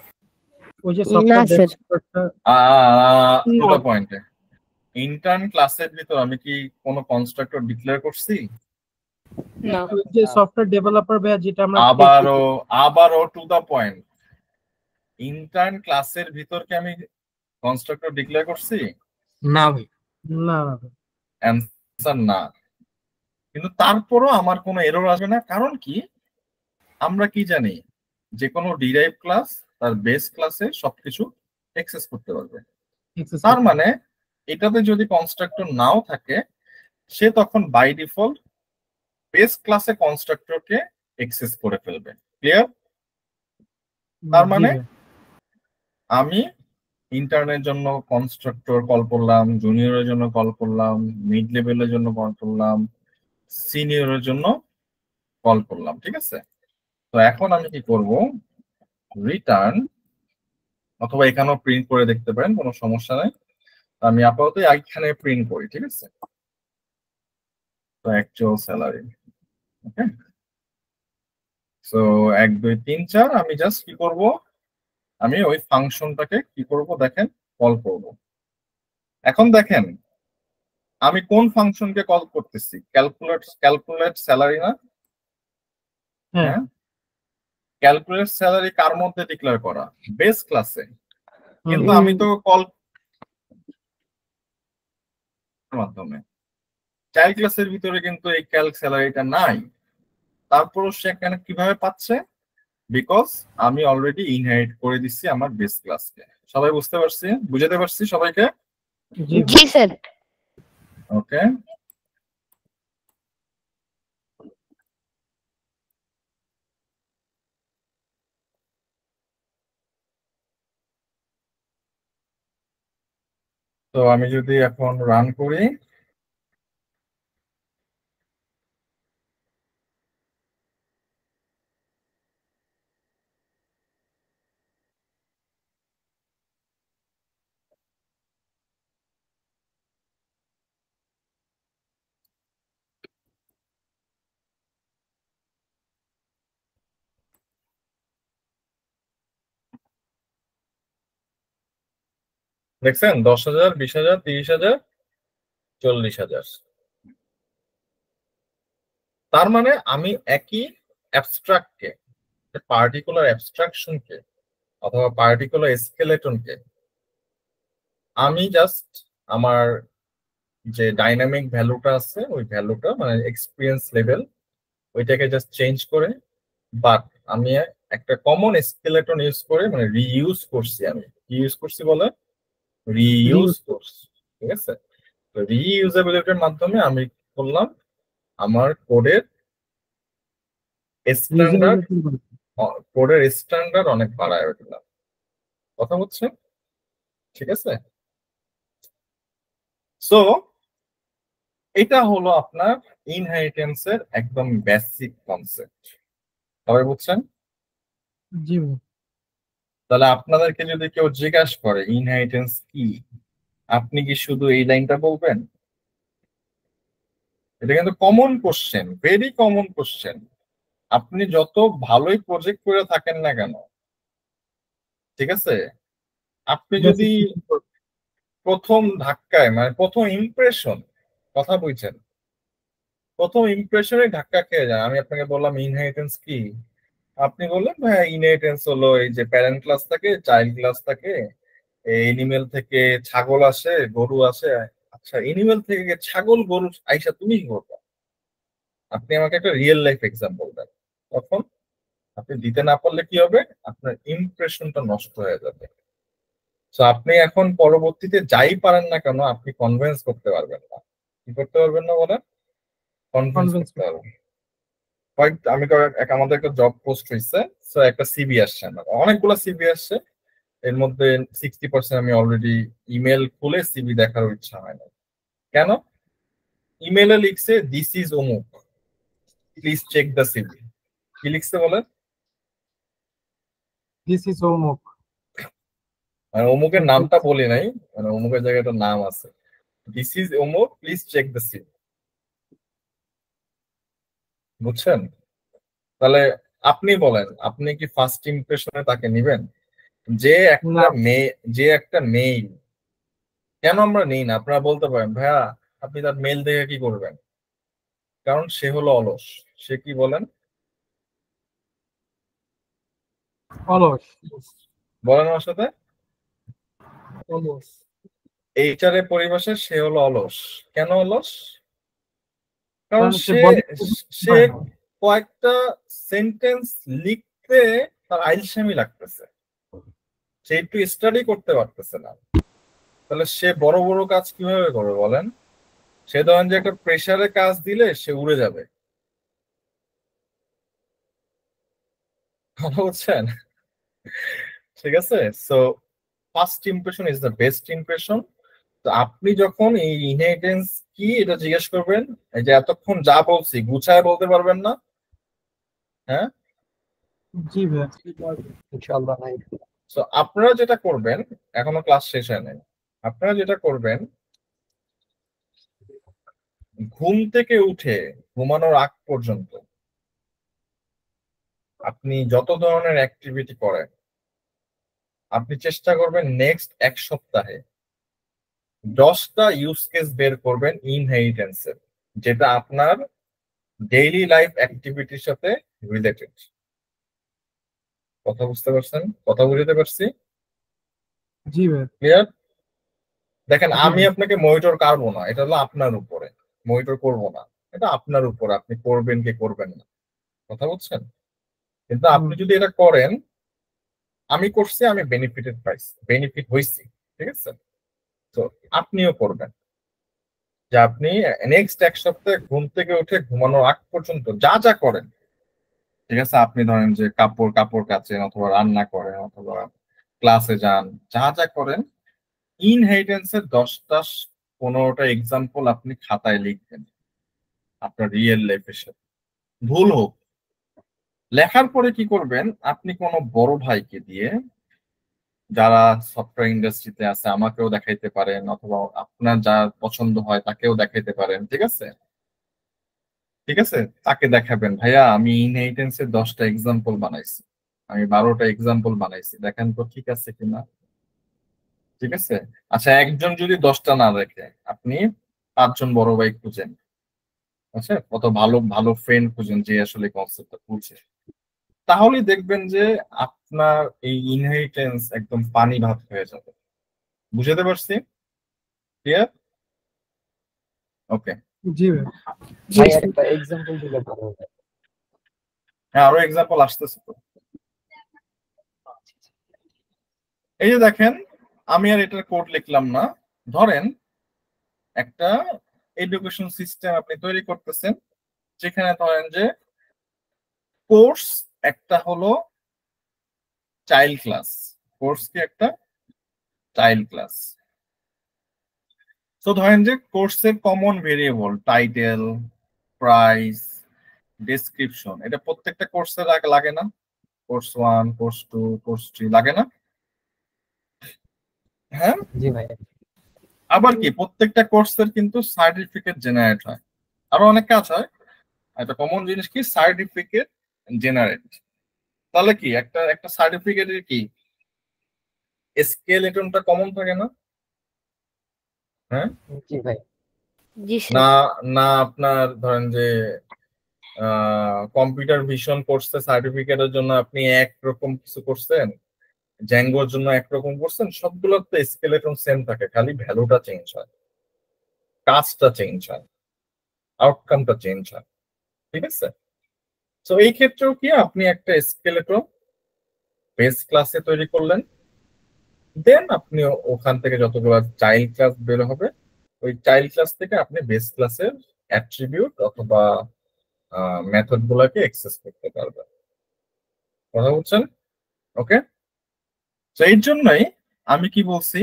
S4: ওই যে
S3: না
S4: সফটওয়্যার
S3: স্যার,
S4: ডেভেলপারটা
S1: টু
S2: না।
S1: দা পয়েন্টে, ইন্টার্ন ক্লাসের ভিতর আমি কি কোনো কনস্ট্রাক্টর ডিক্লেয়ার করছি?
S2: না।
S4: ওই যে সফটওয়্যার ডেভেলপার ভাইয়া যেটা আমরা
S1: আবারও টু দা পয়েন্ট, ইন্টার্ন ক্লাসের ভিতর কি আমি কনস্ট্রাক্টর ডিক্লেয়ার করছি?
S4: না ভাই না না ভাই।
S1: অ্যান্সার না। কিন্তু তারপরও আমার কোনো এরর আসবে না, কারণ কি আমরা কি জানি যে কোনো ডিরাইভ ক্লাস তার বেস ক্লাসে সবকিছু অ্যাক্সেস করতে পারবে। তার মানে এটাতে যদি কনস্ট্রাক্টর নাও থাকে, সে তখন বাই ডিফল্ট বেস ক্লাসে কনস্ট্রাক্টরকে অ্যাক্সেস করে ফেলবে। ক্লিয়ার? তার মানে আমি ইন্টার্নের জন্য কনস্ট্রাক্টর কল করলাম, জুনিয়রের জন্য কল করলাম, মিড লেভেলের জন্য কল করলাম, সিনিয়রের জন্য কল করলাম, ঠিক আছে? তো এখন আমি কি করব, রিটার্ন, অথবা এখানেও প্রিন্ট করে দেখতে পারেন, কোনো সমস্যা নাই। আমি আপাতত এখানে প্রিন্ট করি, ঠিক আছে? তো অ্যাকচুয়াল স্যালারি, ওকে। সো 1 2 3 4 আমি জাস্ট কি করব, আমি ওই ফাংশনটাকে কি করব দেখেন, কল করব। এখন দেখেন আমি কোন ফাংশনকে কল করতেছি, ক্যালকুলেট স্যালারি না? হ্যাঁ, ক্যালকুলেট স্যালারি কার মধ্যে ডিক্লেয়ার করা? বেস ক্লাসে। কিন্তু আমি তো কল মাধ্যমে, চাইল্ড ক্লাসের ভিতরে কিন্তু এই ক্যালক স্যালারিটা নাই। তারপরও সে এখানে কিভাবে পাচ্ছে? বিকজ আমি অলরেডি ইনহেরিট করে দিচ্ছি আমার বেস ক্লাসকে। সবাই বুঝতে পারছি? বুঝাতে পারছি সবাইকে?
S3: জি স্যার।
S1: ওকে, তো আমি যদি এখন রান করি, দেখছেন 10,000, 20,000, 30,000, 40,000। তার মানে আমি একই অ্যাবস্ট্রাক্টকে, পার্টিকুলার অ্যাবস্ট্রাকশনকে অথবা পার্টিকুলার স্কেলেটনকে আমি জাস্ট আমার যে ডাইনামিক ভ্যালুটা আছে ওই ভ্যালুটা মানে এক্সপিরিয়েন্স লেভেল ওইটাকে জাস্ট চেঞ্জ করে, বাট আমি একটা কমন স্কেলেটন ইউজ করে মানে রিইউজ করছি। আমি কি ইউজ করছি বলে? রিইউজ করছি, ঠিক আছে? তো রিইউজেবিলিটির মাধ্যমে আমি করলাম আমার স্ট্যান্ডার্ড কোডের স্ট্যান্ডার্ড অনেক বাড়ায় দিলাম। কথা হচ্ছে, ঠিক আছে? সো এটা হলো আপনার ইনহেরিটেন্সের একদম বেসিক কনসেপ্ট। সবাই বুঝছেন?
S4: জি
S1: তাহলে আপনাদেরকে যদি কেউ জিজ্ঞাসা করে ইনহেরিটেন্স কি, আপনি কি শুধু এই লাইনটা বলবেন? এটা কিন্তু common question, very common question. আপনি যত ভালোই প্রজেক্ট করে থাকেন না কেন, ঠিক আছে, আপনি যদি প্রথম ধাক্কায় মানে প্রথম ইমপ্রেশন, কথা বুঝছেন, প্রথম ইমপ্রেশনে ধাক্কা খেয়ে যান। আমি আপনাকে বললাম ইনহেরিটেন্স কি, আপনি বললেন ভাই ইনহেরিটেন্স হলো এই যে প্যারেন্ট ক্লাস থাকে, চাইল্ড ক্লাস থাকে, এনিমেল থেকে ছাগল আসে, গরু আসে। আচ্ছা, এনিমেল থেকে ছাগল গরু আইসা তুমি কি করবে? আপনি আমাকে একটা রিয়েল লাইফ এক্সাম্পল দেন। তখন আপনি দিতে না পারলে কি হবে? আপনার ইমপ্রেশনটা নষ্ট হয়ে যাবে। তো আপনি এখন পরবর্তীতে যাই পারেন না কেন, আপনি কনভিন্স করতে পারবেন না। কি করতে পারবেন না বলেন? কনভিন্স
S4: Convince
S1: করতে পারবেন। আমি আমাদের একটা জব পোস্ট হয়েছে, তো একটা সিভি আসছে, আমার অনেকগুলো সিভি আসছে। এর মধ্যে 60% আমি অলরেডি ইমেল খুলে সিভি দেখার ইচ্ছা হয় না। কেন? ইমেলে লিখছে দিস ইজ অমুক, প্লিজ চেক দ্য সিভি। কি লিখছে বলেন?
S4: this is homework.
S1: মানে অমুকের নামটা বলি নাই, মানে অমুকের জায়গায় একটা নাম আছে, দিস ইজ অমুক, প্লিজ চেক দ্য সিভি। বুঝছেন? তাহলে আপনি বলেন, আপনি কি ফার্স্ট ইমপ্রেশনে তাকে নিবেন? যে একটা
S4: না।
S1: মেয়ে, যে একটা মেইল, কেন আমরা নেই না? আপনারা বলতে পারেন ভাইয়া আপনি তার মেল দেখে কি করবেন? কারণ সে হলো অলস। সে কি বলেন?
S4: অলস।
S1: বলেন আমার সাথে।
S4: অলস।
S1: এইচআর পরিভাষায় সে হলো অলস। কেন অলস? কারণ
S4: কারণ সে
S1: সে
S4: body
S1: সে
S4: পারে না।
S1: কয়েকটা সেন্টেন্স লিখতে তার আইলসামি লাগতেছে, সে একটু স্টাডি করতে পারতেছে না। তাহলে সে বড় বড় কাজ কিভাবে করবে বলেন? সে ধরেন যে একটা প্রেসারে কাজ দিলে সে উড়ে যাবে। কথা বুঝছেন? ঠিক আছে। So first impression is the best impression. তো আপনি যখন এই ইনহেরিটেন্স কি এটা জিজ্ঞেস করবেন, এই যে এতক্ষণ যা বলছি গুছায় বলতে পারবেন না? হ্যাঁ,
S4: জি ভাইয়া।
S6: ইনশাআল্লাহ নাই।
S1: তো আপনারা যেটা করবেন, এখনো ক্লাস শেষ হয় নাই, আপনারা যেটা করবেন, ঘুম থেকে উঠে ঘুমানোর আগ পর্যন্ত আপনি যত ধরনের অ্যাক্টিভিটি করেন, আপনি চেষ্টা করবেন নেক্সট 1 সপ্তাহে 10টা ইউজ কেস বের করবেন ইনহেরিটেন্সের, যেটা আপনার ডেইলি লাইফ অ্যাক্টিভিটির সাথে রিলেটেড। কথা বুঝতে পারছেন? কথা বুঝতে পারছি?
S4: জি ভাইয়া।
S1: ক্লিয়ার? দেখেন,
S4: জি
S1: আমি
S4: ভাইয়া।
S1: আপনাকে মনিটর করবো না, এটা হলো আপনার উপরে। মনিটর করব না, এটা আপনার উপর, আপনি করবেন কি করবেন না। কথা বুঝছেন? কিন্তু আপনি যদি এটা করেন, আমি করছি, আমি বেনিফিটেড পাইছি, বেনিফিট হইছি, ঠিক আছে? তো আপনিও করবেন, যে আপনি নেক্সট 1 সপ্তাহে ঘুম থেকে উঠে ঘুমানোর আগ পর্যন্ত যা যা করেন, ঠিক আছে? আপনি ধরেন যে কাপড় কাপড় কাচেন, অথবা রান্না করেন, অথবা ক্লাসে যান, যা যা করেন, ইনহেরিটেন্সের 10টা 15টা এক্সাম্পল আপনি খাতায় লিখবেন আপনার রিয়েল লাইফের সাথে। ভুল হোক, লেখার পরে কি করবেন, আপনি কোনো বড় ভাইকে দিয়ে, যারা সফটওয়্যার ইন্ডাস্ট্রিতে আছে, আমাকেও দেখাইতে পারেন, অথবা আপনার যা পছন্দ হয় তাকেও দেখাইতে পারেন, ঠিক আছে? ঠিক আছে, তাকে দেখাবেন ভাইয়া আমি ইনহেরিটেন্সের 10টা এক্সাম্পল বানাইছি, আমি 12টা এক্সাম্পল বানাইছি, দেখেন তো ঠিক আছে কিনা। ঠিক আছে। আচ্ছা, একজন যদি 10টা না দেখে, আপনি 5জন বড় ভাই খুঁজেন। আচ্ছা, কত ভালো ভালো ফ্রেন্ড খুঁজেন যে আসলে কনসেপ্টটা বুঝে। তাহলে দেখবেন যে আপনার এই ইনহেরিটেন্স একদম পানি ভাত হয়ে যাবে। বুঝতে পারছি? ক্লিয়ার? ওকে।
S4: জি ভাইয়া।
S6: ভাই একটা এক্সাম্পল দিলে ভালো হতো।
S1: হ্যাঁ, আরো এক্সাম্পল আসতেছে তো। এই যে দেখেন, আমি আর এটার কোড লিখলাম না। ধরেন একটা এডুকেশন সিস্টেম আপনি তৈরি করতেছেন, যেখানে ধরেন যে কোর্স একটা হলো চাইল্ড ক্লাস, কোর্স কি একটা চাইল্ড ক্লাস। তো ধরেন যে কোর্সের common variable title, price, description, এটা প্রত্যেকটা কোর্সে লাগে না? কোর্স 1, কোর্স 2, কোর্স 3 লাগে না? হ্যাঁ।
S6: জি ভাই।
S1: আবার কি প্রত্যেকটা কোর্সের কিন্তু সার্টিফিকেট জেনারেট হয়, আরো অনেক কাজ হয়। একটা কমন জিনিস কি সার্টিফিকেট জেনারেট। তাহলে কি একটা একটা সার্টিফিকেটের কি স্কেলেটনটা কমন থাকে না? হ্যাঁ।
S6: জি ভাই।
S3: জি
S1: না,
S3: স্যার।
S1: না আপনার ধরেন যে কম্পিউটার ভিশন কোর্সে সার্টিফিকেটের জন্য আপনি একরকম কিছু করছেন, জ্যাঙ্গোর জন্য একরকম করছেন, সবগুলোর তো স্কেলেটন সেম থাকে, খালি ভ্যালুটা চেঞ্জ হয়, কাজটা চেঞ্জ হয়, আউটকামটা চেঞ্জ হয়। ঠিক আছে? তো এই ক্ষেত্রেও কি আপনি একটা স্কেলেটন বেস ক্লাসে তৈরি করলেন, দেন আপনি ওখান থেকে যতগুলো চাইল্ড ক্লাস বের হবে, ওই চাইল্ড ক্লাস থেকে আপনি বেস ক্লাসের অ্যাট্রিবিউট অথবা মেথড গুলাকে অ্যাক্সেস করতে পারবেন। কথা বলছেন? ওকে, তো এর জন্যই আমি কি বলছি,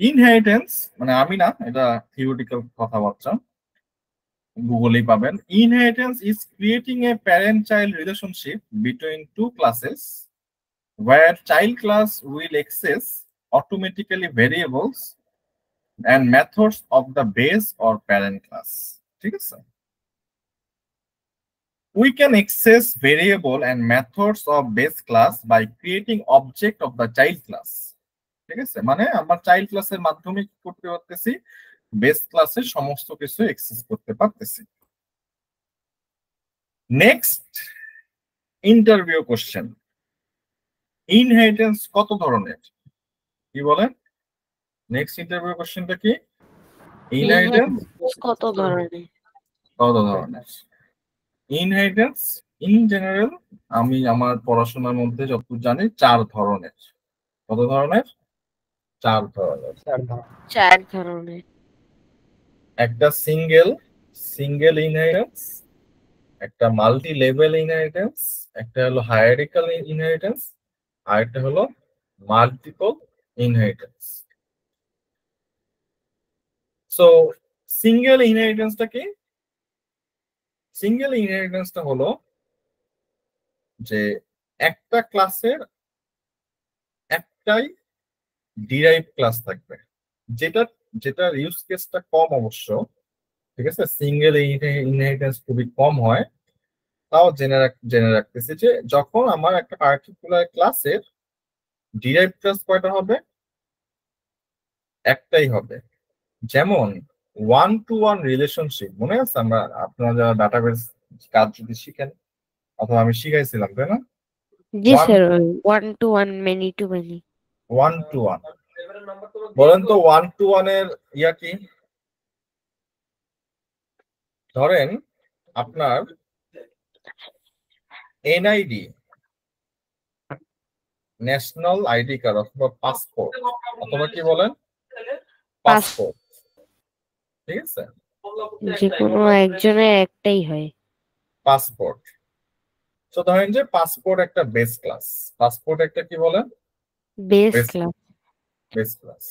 S1: ইনহেরিটেন্স মানে আমি না, এটা থিওরিটিক্যাল কথাবার্তা, গুগলেই পাবেন। Inheritance is creating a parent child relationship between two classes where child class will access automatically variables and methods of the base or parent class. ঠিক আছে? We can access variable and methods of base class by creating object of the child class. ঠিক আছে? মানে আমরা চাইল্ড ক্লাসের মাধ্যমে কি করতে পারতেছি, বেস ক্লাসের সমস্ত কিছু অ্যাক্সেস করতে পারতেছি। নেক্সট ইন্টারভিউ কোশ্চেন, ইনহেরিটেন্স কত ধরনের? কি বলেন? নেক্সট ইন্টারভিউ কোশ্চেনটা কি? ইনহেরিটেন্স
S3: কত ধরনের?
S1: কত ধরনের? ইনহেরিটেন্স ইন জেনারেল আমি আমার পড়াশোনার মধ্যে যতটুকু জানি 4 ধরনের। কত ধরনের? 4 ধরনের।
S6: 4 ধরনের।
S3: 4 ধরনের।
S1: একটা সিঙ্গেল ইনহেরিটেন্স, একটা মাল্টি লেভেল ইনহেরিটেন্স, একটা হলো হায়ারার্কিক্যাল ইনহেরিটেন্স, আর একটা হলো মাল্টিপল ইনহেরিটেন্স। সো সিঙ্গেল ইনহেরিটেন্সটা কি? সিঙ্গেল ইনহেরিটেন্সটা হলো যে একটা ক্লাসের একটাই ডিরাইভ ক্লাস থাকবে, যেটার ইউজ কেসটা কম অবশ্য। ঠিক আছে? সিঙ্গেল ইনহেরিটেন্স খুবই কম হয়, তাও জেনে রাখতেছি যে যখন আমার একটা পার্টিকুলার ক্লাসের ডিরাইভ ক্লাস কয়টা হবে? একটাই হবে। যেমন 1-to-1 রিলেশনশিপ, মনে আছে? আপনারা যারা ডাটাবেস কাজ যদি শিখেন, অথবা আমি শিখাইছিলাম, তাই না?
S3: জি sir, 1 to 1, many to many।
S1: 1-to-1 বলেন তো, 1-to-1 এর ইয়া কি? ধরেন আপনার এনআইডি, ন্যাশনাল আইডি কার্ড অথবা পাসপোর্ট, অথবা কি বলেন, পাসপোর্ট। ঠিক আছে?
S3: যে কোনো একজনের একটাই হয়।
S1: পাসপোর্ট। তো ধরেন যে পাসপোর্ট একটা বেস ক্লাস, পাসপোর্ট একটা কি বলেন,
S3: base
S1: Base-
S3: class.
S1: Base class.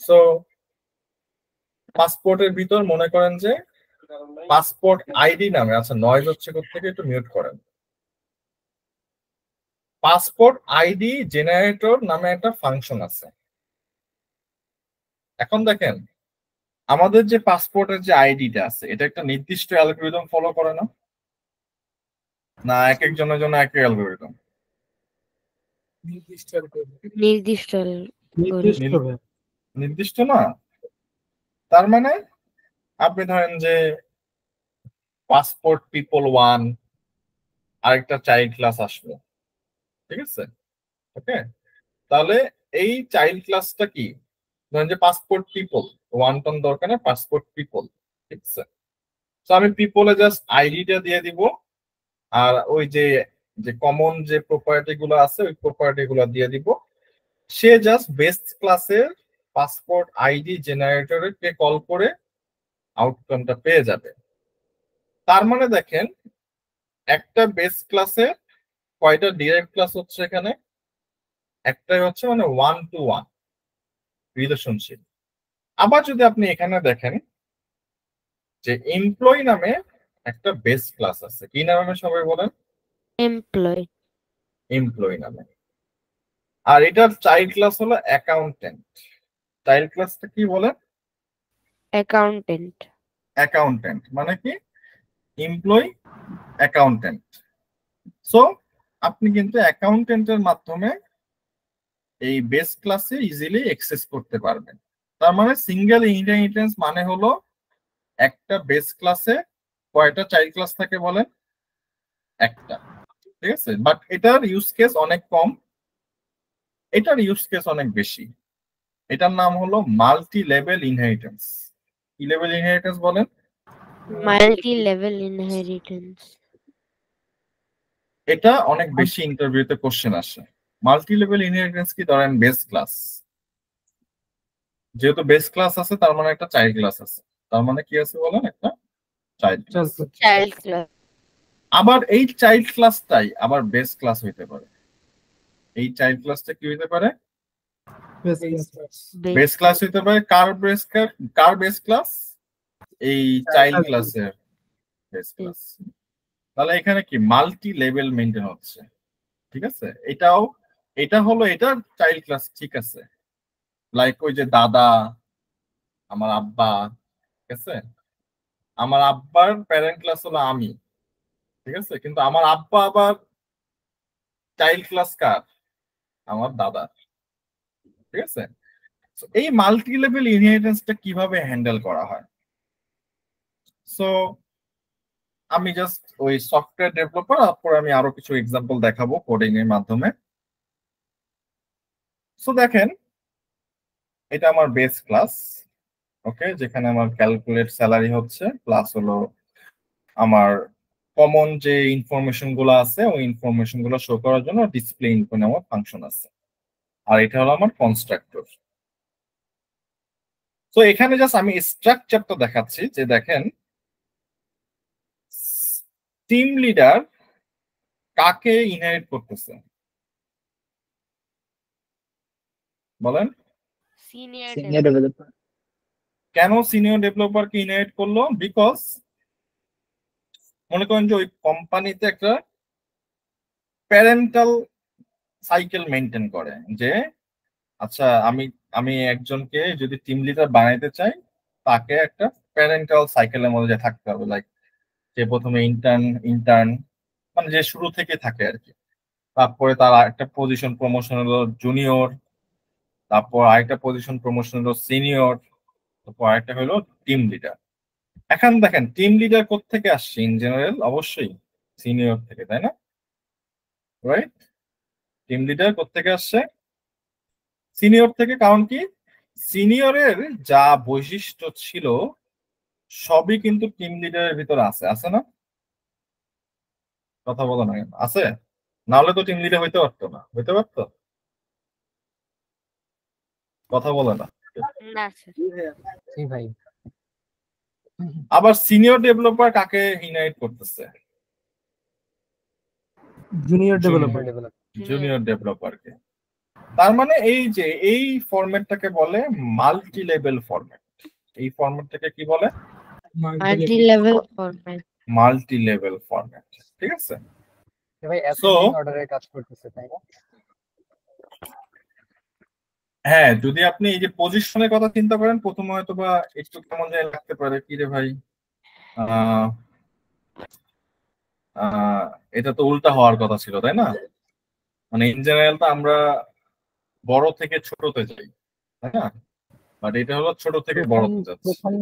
S1: So পাসপোর্টের ভিতর মনে করেন যে পাসপোর্ট আইডি নামে, আচ্ছা নয়েজ হচ্ছে কোত্থেকে, একটু মিউট করেন। পাসপোর্ট আইডি জেনারেটর নামে একটা ফাংশন আছে। এখন দেখেন, আমাদের যে পাসপোর্টের যে আইডিটা আছে, এটা একটা নির্দিষ্ট অ্যালগরিদম ফলো করে না? না এক একজনের জন্য এক এক অ্যালগরিদম?
S3: নির্দিষ্ট
S1: নির্দিষ্ট না। তার মানে আপনি ধরেন যে পাসপোর্ট পিপল 1 আরেকটা চাইল্ড ক্লাস আসলো। ঠিক আছে? ওকে, তাহলে এই চাইল্ড ক্লাসটা কি? ধরেন যে পাসপোর্ট পিপল 1 টন দরকার না, পাসপোর্ট পিপল। ঠিক আছে? তো আমি পিপলে জাস্ট আইডিটা দিয়ে দিব, আর ওই যে কমন যে প্রপার্টি গুলো আছে ওই প্রপার্টি গুলো দিয়ে দিব। সে জাস্ট বেস ক্লাসের পাসপোর্ট আইডি জেনারেটরকে কল করে আউটকামটা পেয়ে যাবে। তার মানে দেখেন, একটা বেস ক্লাসে কয়টা ডিরাইভ ক্লাস হচ্ছে? এখানে একটাই হচ্ছে, মানে 1-to-1 রিলেশনশিপ। আবার যদি আপনি এখানে দেখেন যে এমপ্লয়ি নামে একটা বেস ক্লাস আছে। কি নামে সবাই বলেন?
S3: এমপ্লয়।
S1: এমপ্লয়ি নামে। আর এটার চাইল্ড ক্লাস হলো অ্যাকাউন্টেন্ট। চাইল্ড ক্লাসটা কি বলেন?
S3: অ্যাকাউন্টেন্ট।
S1: অ্যাকাউন্টেন্ট মানে কি? Employee accountant. সো আপনি কিন্তু অ্যাকাউন্টেন্টের মাধ্যমে এই বেস ক্লাসে ইজিলি অ্যাক্সেস করতে পারবেন। তার মানে সিঙ্গেল ইনহেরিটেন্স মানে হলো একটা বেস ক্লাসে কয়টা চাইল্ড ক্লাস থাকে বলেন? একটা। ঠিক আছে? বাট এটার ইউজ কেস অনেক কম, এটার ইউজ কেস অনেক বেশি। এটার নাম হলো মাল্টি লেভেল ইনহেরিটেন্স। কি লেভেল ইনহেরিটেন্স বলেন?
S3: Multi level inheritance.
S1: এটা অনেক বেশি ইন্টারভিউতে কোশ্চেন আসে। মাল্টি লেভেল ইনহেরিটেন্স কি? ধরেন বেস ক্লাস, যেহেতু বেস ক্লাস আছে তার মানে একটা চাইল্ড ক্লাস আছে। তার মানে কি আছে বলেন? একটা চাইল্ড ক্লাস।
S3: Child class.
S1: আবার এই চাইল্ড ক্লাসটাই আবার বেস ক্লাস হইতে পারে। এই চাইল্ড ক্লাসটা কি হইতে পারে? বেস ক্লাস হইতে পারে। কার বেস ক্লাস? এই চাইল্ড ক্লাসের বেস ক্লাস। তাহলে এখানে কি মাল্টি লেভেল মেনটেন হচ্ছে, ঠিক আছে? এটা হলো এটার চাইল্ড ক্লাস, ঠিক আছে। লাইক ওই যে দাদা, আমার আব্বা, ঠিক আছে? আমার আব্বার প্যারেন্ট ক্লাস হলো আমি, ঠিক আছে? কিন্তু আমার আব্বা আবার চাইল্ড ক্লাস কার? আমার দাদা, ঠিক আছে? এই মাল্টি লেভেল ইনহেরিটেন্সটা কিভাবে হ্যান্ডেল করা হয়? সো আমি জাস্ট ওই সফটওয়্যার ডেভেলপার, তারপর আমি আরো কিছু এক্সাম্পল দেখাবো কোডিং এর মাধ্যমে। সো দেখেন, এটা আমার বেস ক্লাস, ওকে, যেখানে আমার ক্যালকুলেট স্যালারি হচ্ছে, প্লাস হলো আমার কমন যে ইনফরমেশন গুলো আছে ওই ইনফরমেশন গুলো শো করার জন্য ডিসপ্লে ইনফো নামক ফাংশন আছে। আর এটা হলো আমার কনস্ট্রাক্টর। তো এখানে জাস্ট আমি স্ট্রাকচারটা দেখাচ্ছি যে দেখেন, টিম লিডার কাকে ইনহেরিট করতেছে বলেন?
S6: Senior developer.
S1: কেন সিনিয়র ডেভেলপারকে ইনহেরিট করলো? বিকজ মনে করেন যে ওই কোম্পানিতে একটা প্যারেন্টাল সাইকেল মেনটেন করে, যে আচ্ছা আমি আমি একজনকে যদি টিম লিডার বানাইতে চাই, তাকে একটা প্যারেন্টাল সাইকেলের মধ্যে থাকতে হবে। লাইক যে প্রথমে ইন্টার্ন মানে যে শুরু থেকে থাকে আর কি, তারপরে তার একটা পজিশন প্রমোশন হলো জুনিয়র, তারপর আরেকটা পজিশন প্রমোশন হলো সিনিয়র, তারপর আরেকটা হলো টিম লিডার। এখন দেখেন টিম লিডার কোত্থেকে আসছে? ইন জেনারেল অবশ্যই সিনিয়র থেকে, তাই না? রাইট? টিম লিডার কোত্থেকে আসছে? সিনিয়র থেকে। কারণ কি? সিনিয়রের যা বৈশিষ্ট্য ছিল সবই কিন্তু টিম লিডারের ভিতরে আছে, আছে না? কথা বলো না কেন? আছে? নাহলে তো টিম লিডার হইতে পারতো না, হইতে পারতো? কথা বলে না।
S3: না স্যার।
S6: জি ভাই।
S1: আবার সিনিয়র ডেভেলপার কাকে ইনহাইট করতেছে?
S4: Junior developer.
S1: জুনিয়র ডেভেলপারকে। তার মানে এই যে এই ফরম্যাটটাকে বলে মাল্টি লেভেল ফরম্যাট। এই ফরম্যাটটাকে কি বলে?
S3: Multi level format.
S1: Multi level format, ঠিক আছে?
S6: ভাই অ্যাসেন্ডিং অর্ডারে কাজ করতেছে, তাই না?
S1: হ্যাঁ, যদি আপনি এই যে পজিশনের কথা চিন্তা করেন, প্রথমে হয়তো বা একটু কেমন যায় লাগতে পারে, কি রে ভাই, আহ আহ এটা তো উল্টা হওয়ার কথা ছিল, তাই না? মানে ইন জেনারেল তো আমরা বড় থেকে ছোটতে যাই, তাই না? বাট এটা হলো ছোট থেকে বড়তে যাচ্ছে।
S6: প্রথম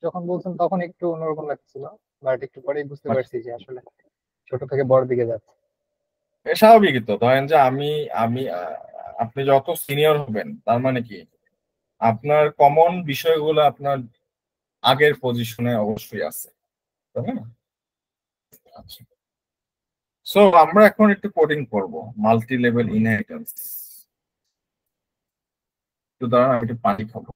S6: যখন বলছেন তখন একটু অন্যরকম লাগছিল, বাট একটু পরেই বুঝতে পারছি যে আসলে ছোট থেকে বড় দিকে যাচ্ছে।
S1: স্বাভাবিকই তো। ধরেন যে আমি আমি আপনি যত সিনিয়র হবেন তার মানে কি আপনার কমন বিষয়গুলো আপনার আগের পজিশনে অবশ্যই আছে, তাই না? আচ্ছা, সো আমরা এখন একটু কোডিং করব মাল্টি লেভেল ইনহেরিটেন্স। তো দাঁড়ান আমি একটু পানি খাবো।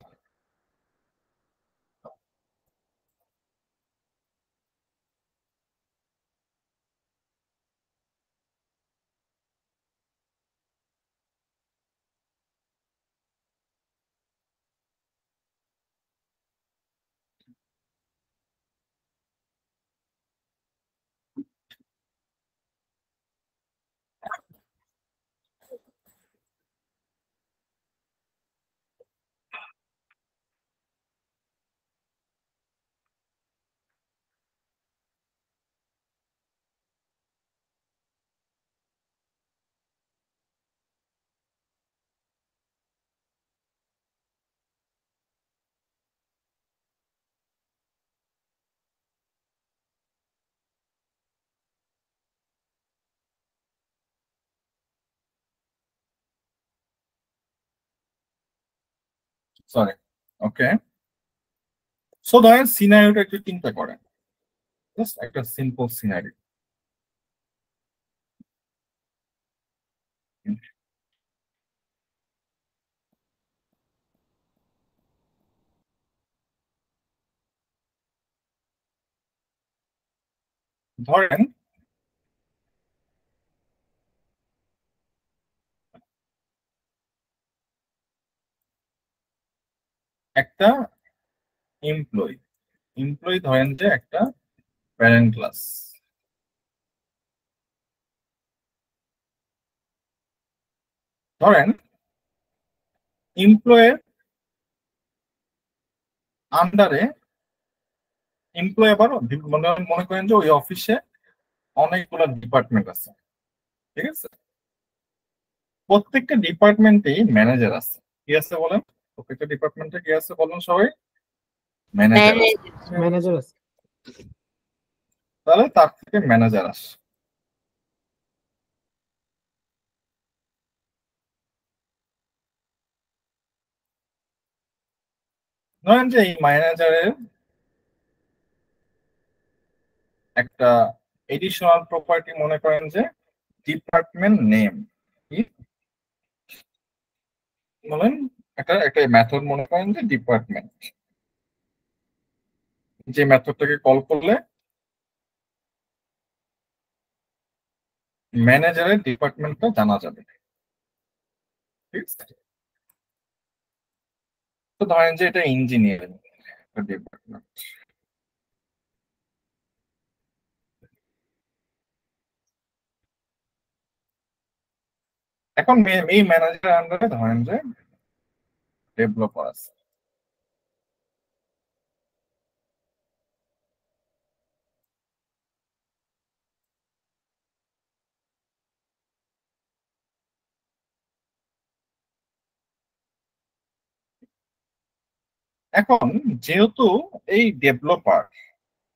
S1: সরি, ওকে। সো ধরেন সিনারিওটা একটু চিন্তা করেন, জাস্ট একটা সিম্পল সিনারিও। ধরেন একটা এমপ্লয়ি এমপ্লয়ি ধরেন যে একটা প্যারেন্ট ক্লাস। ধরেন এমপ্লয়ের আন্ডারে এমপ্লয় আবার মনে করেন যে ওই অফিসে অনেকগুলো ডিপার্টমেন্ট আছে, ঠিক আছে? প্রত্যেকটা ডিপার্টমেন্টেই ম্যানেজার আছে। কি আছে বলেন? প্রত্যেকটা ডিপার্টমেন্টে কি আছে বলেন সবাই? ম্যানেজার আছে।
S4: ম্যানেজার আছে।
S1: তাহলে তার থেকে ম্যানেজার আসে। ধরেন যে এই ম্যানেজারের একটা এডিশনাল প্রপার্টি মনে করেন যে ডিপার্টমেন্ট নেম। কি বলেন? একটা একটা মেথড মনে করেন যে ডিপার্টমেন্ট, যে মেথডটাকে কল করলে ম্যানেজারের ডিপার্টমেন্টটা জানা যাবে, ঠিক আছে? তো ধরেন যে এটা ইঞ্জিনিয়ারিং ডিপার্টমেন্ট। এখন এই ম্যানেজারের আন্ডারে ধরেন যে ডেভেলপার আছে। এখন যেহেতু এই ডেভেলপার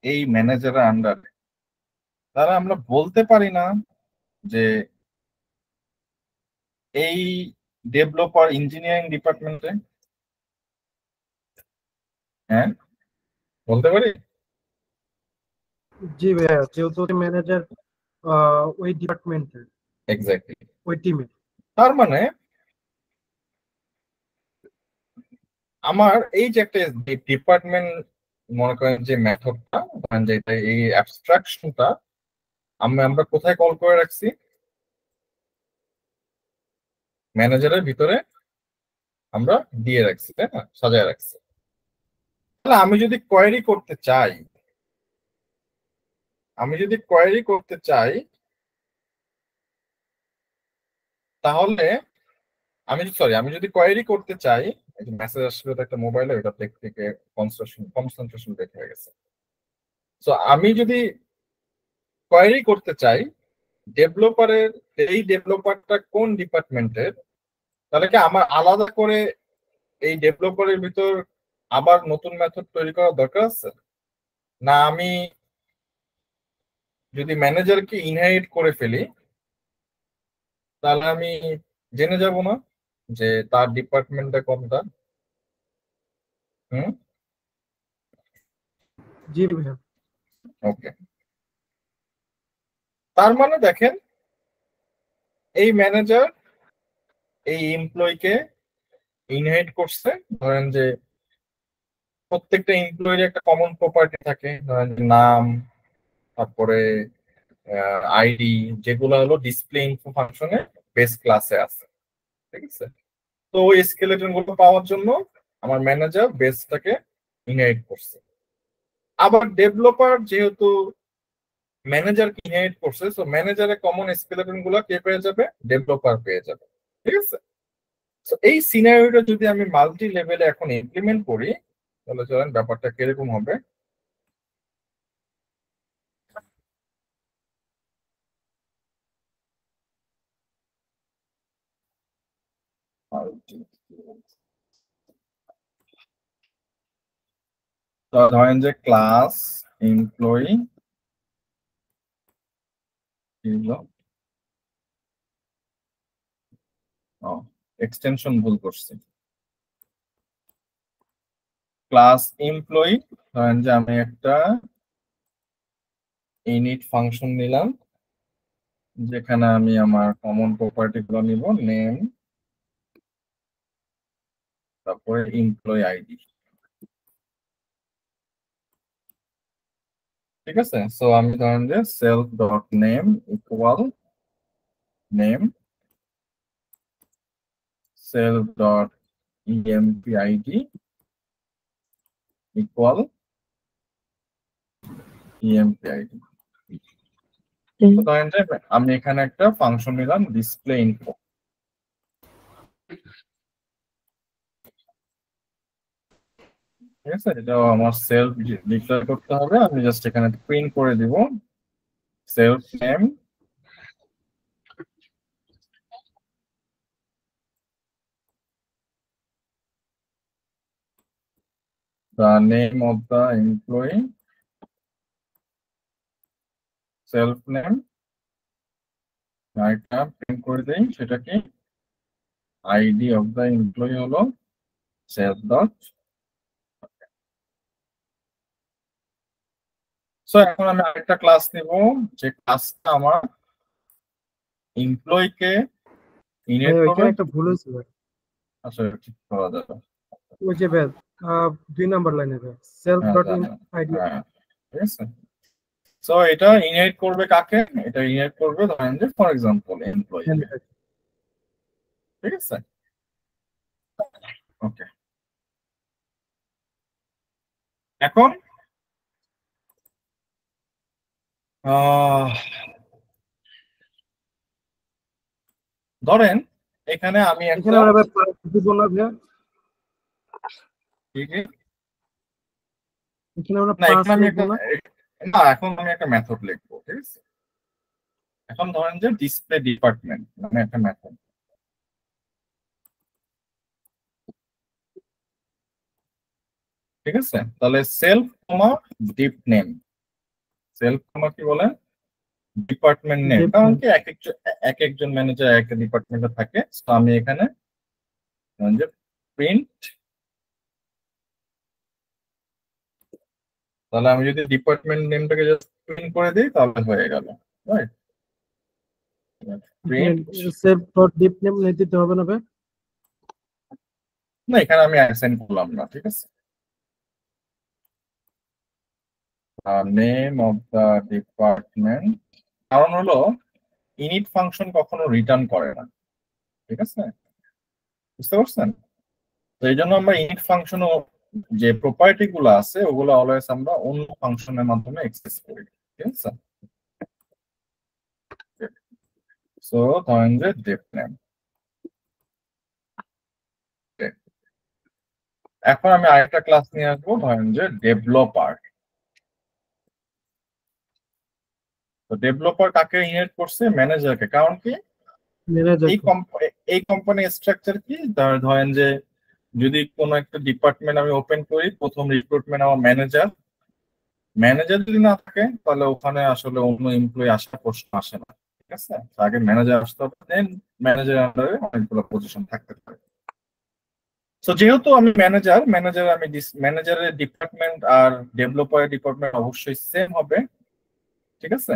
S1: এই ম্যানেজারের আন্ডারে, তারা আমরা বলতে পারি না যে এই ডেভেলপার ইঞ্জিনিয়ারিং ডিপার্টমেন্টে। হ্যাঁ, বলতে পারি।
S4: জি ভাইয়া, যেহেতু ম্যানেজার ওই ডিপার্টমেন্টের,
S1: এক্স্যাক্টলি।
S4: ওই টিমের।
S1: তার মানে আমার এই যে একটা ডিপার্টমেন্ট মনে করেন যে মেথডটা, ধরেন যে এই অ্যাবস্ট্রাকশনটা আমরা কোথায় কল করে রাখছি? ম্যানেজারের ভিতরে আমরা দিয়ে রাখছি, তাই না? সাজায় রাখছি। তাহলে আমি যদি কোয়েরি করতে চাই তাহলে আমি যদি কোয়েরি করতে চাই, মেসেজ আসলে তো একটা মোবাইলে, ওটা থেকে কনসেন্ট্রেশন ব্রেক হয়ে গেছে। সো আমি যদি কোয়েরি করতে চাই ডেভেলপারের, এই ডেভেলপারটা কোন ডিপার্টমেন্টের, তাহলে কি আমার আলাদা করে এই ডেভেলপারের ভিতর আবার নতুন মেথড তৈরি করার দরকার আছে? না আমি যদি ম্যানেজারকে ইনহেরিট করে ফেলি তাহলে আমি জেনে যাব না যে তার ডিপার্টমেন্টটা কোনটা? হুম,
S4: জি ভাইয়া।
S1: ওকে। তার মানে দেখেন এই ম্যানেজার এই এমপ্লয়িকে ইনহেরিট করছে। ধরেন যে প্রত্যেকটা এমপ্লয়ির একটা কমন প্রপার্টি থাকে, ধরেন যে নাম, তারপরে আইডি, যেগুলো হলো ডিসপ্লে ইনফো ফাংশনে বেস ক্লাসে আছে, ঠিক আছে? তো ওই স্কেলেটন গুলো পাওয়ার জন্য আমার ম্যানেজার বেসটাকে ইনহেরিট করছে। আবার ডেভেলপার যেহেতু ম্যানেজারকে ইনহেরিট করছে, সো ম্যানেজারের কমন স্কেলেটন গুলো কে পেয়ে যাবে? ডেভেলপার পেয়ে যাবে, ঠিক আছে? তো এই সিনারিওটা যদি আমি মাল্টি লেভেলে এখন ইমপ্লিমেন্ট করি তাহলে চলেন ব্যাপারটা কিরকম হবে। তো ধরেন যে ক্লাস এমপ্লয়ি, এক্সটেনশন ভুল করছি, ক্লাস এমপ্লয়ি, ধরেন যে আমি একটা ইনিট ফাংশন নিলাম, যেখানে আমি আমার কমন প্রপার্টি গুলো নিব, নেম, তারপরে এমপ্লয়ি আইডি। ঠিক আছে, সো আমি ধরেন যে self dot name equal name, self dot EMP ID equal EMP ID. তো ধরেন যে আমি এখানে একটা ফাংশন নিলাম ডিসপ্লে ইনফো। ঠিক আছে, এটা আমার সেলফ ডিক্লেয়ার করতে হবে, আমি জাস্ট এখানে প্রিন্ট করে দিব self name the name of the employee, self name, একটা প্রিন্ট করে দেই, সেটা কি আইডি অফ দ্য এমপ্লয়ি হলো সেলফ ডট। সো এখন আমি আরেকটা ক্লাস নিব, যে ক্লাসটা আমার এমপ্লয়িকে ইনহেরিট করবে।
S4: ওইখানে একটা ভুল হয়েছে ভাই।
S1: আচ্ছা, ঠিক করা যাবে।
S4: ওই যে ভাই 2 নাম্বার লাইনে ভাই সেলফ ডট আইডি।
S1: ঠিক আছে, সো এটা ইনহেরিট করবে কাকে? এটা ইনহেরিট করবে ধরেন যে ফর এক্সাম্পল এমপ্লয়ি। ঠিক আছে, ওকে। এখন ধরেন এখানে আমি
S4: এখানে আমরা ভাই পাস দিব না ভাই, এখানে আমরা পাস লিখব না।
S1: না, এখন আমি একটা মেথড লিখবো। ঠিক আছে, এখন ধরেন যে ডিসপ্লে ডিপার্টমেন্ট মানে একটা মেথড। ঠিক আছে, তাহলে সেলফ কমা ডিপ নেম, সেলফ কমা কি বলে ডিপার্টমেন্ট নেম, কারণ কি এক একজন ম্যানেজার একটা ডিপার্টমেন্টে থাকে। তো আমি এখানে যে প্রিন্ট, তাহলে আমি যদি ডিপার্টমেন্ট নেমটাকে জাস্ট প্রিন্ট করে দিই তাহলে হয়ে গেল, right? Print
S4: self dot deep name দিতে হবে না ভাই?
S1: না, এখানে আমি অ্যাসাইন করলাম না। ঠিক আছে, নেম অফ দা ডিপার্টমেন্ট, কারণ হলো ইনিট ফাংশন কখনো রিটার্ন করে না। ঠিক আছে, বুঝতে পারছেন? তো এই জন্য আমরা ইনিট ফাংশন যে প্রপার্টি গুলো আছে ওগুলো অলওয়েজ আমরা অন্য ফাংশনের মাধ্যমে এক্সেস করি। ঠিক আছে, সো ধরেন যে ডিপ নেম। এখন আমি আরেকটা ক্লাস নিয়ে আসবো, ধরেন যে ডেভেলপার। তো ডেভেলপার কাকে ইনহেরিট করছে? ম্যানেজারকে। কারণ কি এই কোম্পানি স্ট্রাকচার কি, ধরেন যে যদি কোনো একটা ডিপার্টমেন্ট আমি ওপেন করি, প্রথম রিক্রুটমেন্ট আমার ম্যানেজার, ম্যানেজার যদি না থাকে তাহলে ওখানে আসলে অন্য এমপ্লয়ি আসার প্রশ্ন আসে না। ঠিক আছে, আগে ম্যানেজার আসতে হবে, দেন ম্যানেজারের আন্ডারে অনেকগুলো পজিশন থাকতে পারে। তো যেহেতু আমি ম্যানেজারের ডিপার্টমেন্ট আর ডেভেলপারের ডিপার্টমেন্ট অবশ্যই সেম হবে। ঠিক আছে,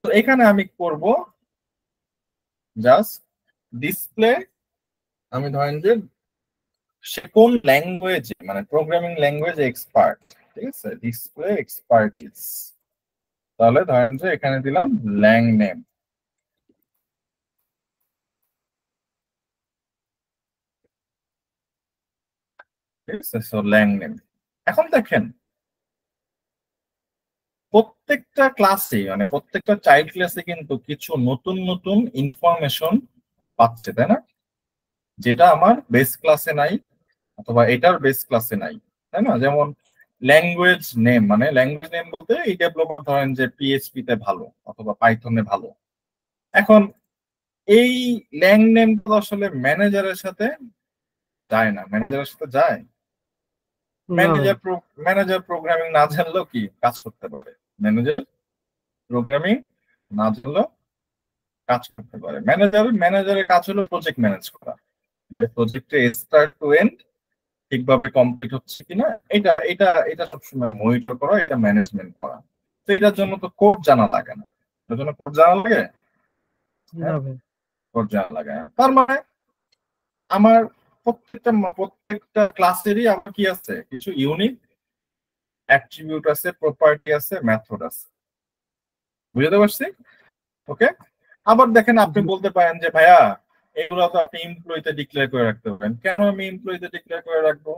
S1: তো এখানে আমি করব জাস্ট ডিসপ্লে, আমি ধরেন যে সে কোন ল্যাঙ্গুয়েজে মানে প্রোগ্রামিং ল্যাঙ্গুয়েজ এক্সপার্ট। ঠিক আছে, ডিসপ্লে এক্সপার্টিস, তাহলে ধরেন যে এখানে দিলাম ল্যাং নেম। ঠিক আছে, সো ল্যাং নেম। এখন দেখেন প্রত্যেকটা ক্লাসে মানে প্রত্যেকটা চাইল্ড ক্লাসে কিন্তু কিছু নতুন নতুন ইনফরমেশন পাচ্ছে, তাই না? যেটা আমার বেস ক্লাসে নাই অথবা এটার বেস ক্লাসে নাই, তাই না? যেমন ল্যাঙ্গুয়েজ নেম, মানে ল্যাঙ্গুয়েজ নেম বলতে এই ডেভেলপার ধরেন যে পিএইচপি তে ভালো অথবা পাইথনে ভালো। এখন এই ল্যাং নেম তো আসলে ম্যানেজারের সাথে যায় না। ম্যানেজারের সাথে যায়? ম্যানেজার প্রোগ্রামিং না জানলেও কি কাজ করতে পারে? ম্যানেজার প্রোগ্রামিং না জানলেও কাজ করতে পারে। ম্যানেজারের কাজ হলো প্রজেক্ট ম্যানেজ করা, প্রজেক্টে স্টার্ট টু এন্ড ঠিকভাবে কমপ্লিট হচ্ছে কিনা, এটা এটা এটা সবসময় মনিটর করা, এটা ম্যানেজমেন্ট করা। তো এটার জন্য তো কোড জানা লাগে না, এটার জন্য কোড জানা লাগে,
S4: না ভাই।
S1: কোড জানা লাগে না। তার মানে আমার প্রত্যেকটা ক্লাসেরই আমার কি আছে, কিছু ইউনিক অ্যাট্রিবিউট আছে, প্রপার্টি আছে, মেথড আছে। বুঝতে পারছি? ওকে। আবার দেখেন, আপনি বলতে পারেন যে ভাইয়া এগুলো তো আপনি এমপ্লয়িতে ডিক্লেয়ার করে রাখতে পারেন। কেন আমি এমপ্লয়িতে ডিক্লেয়ার করে রাখবো?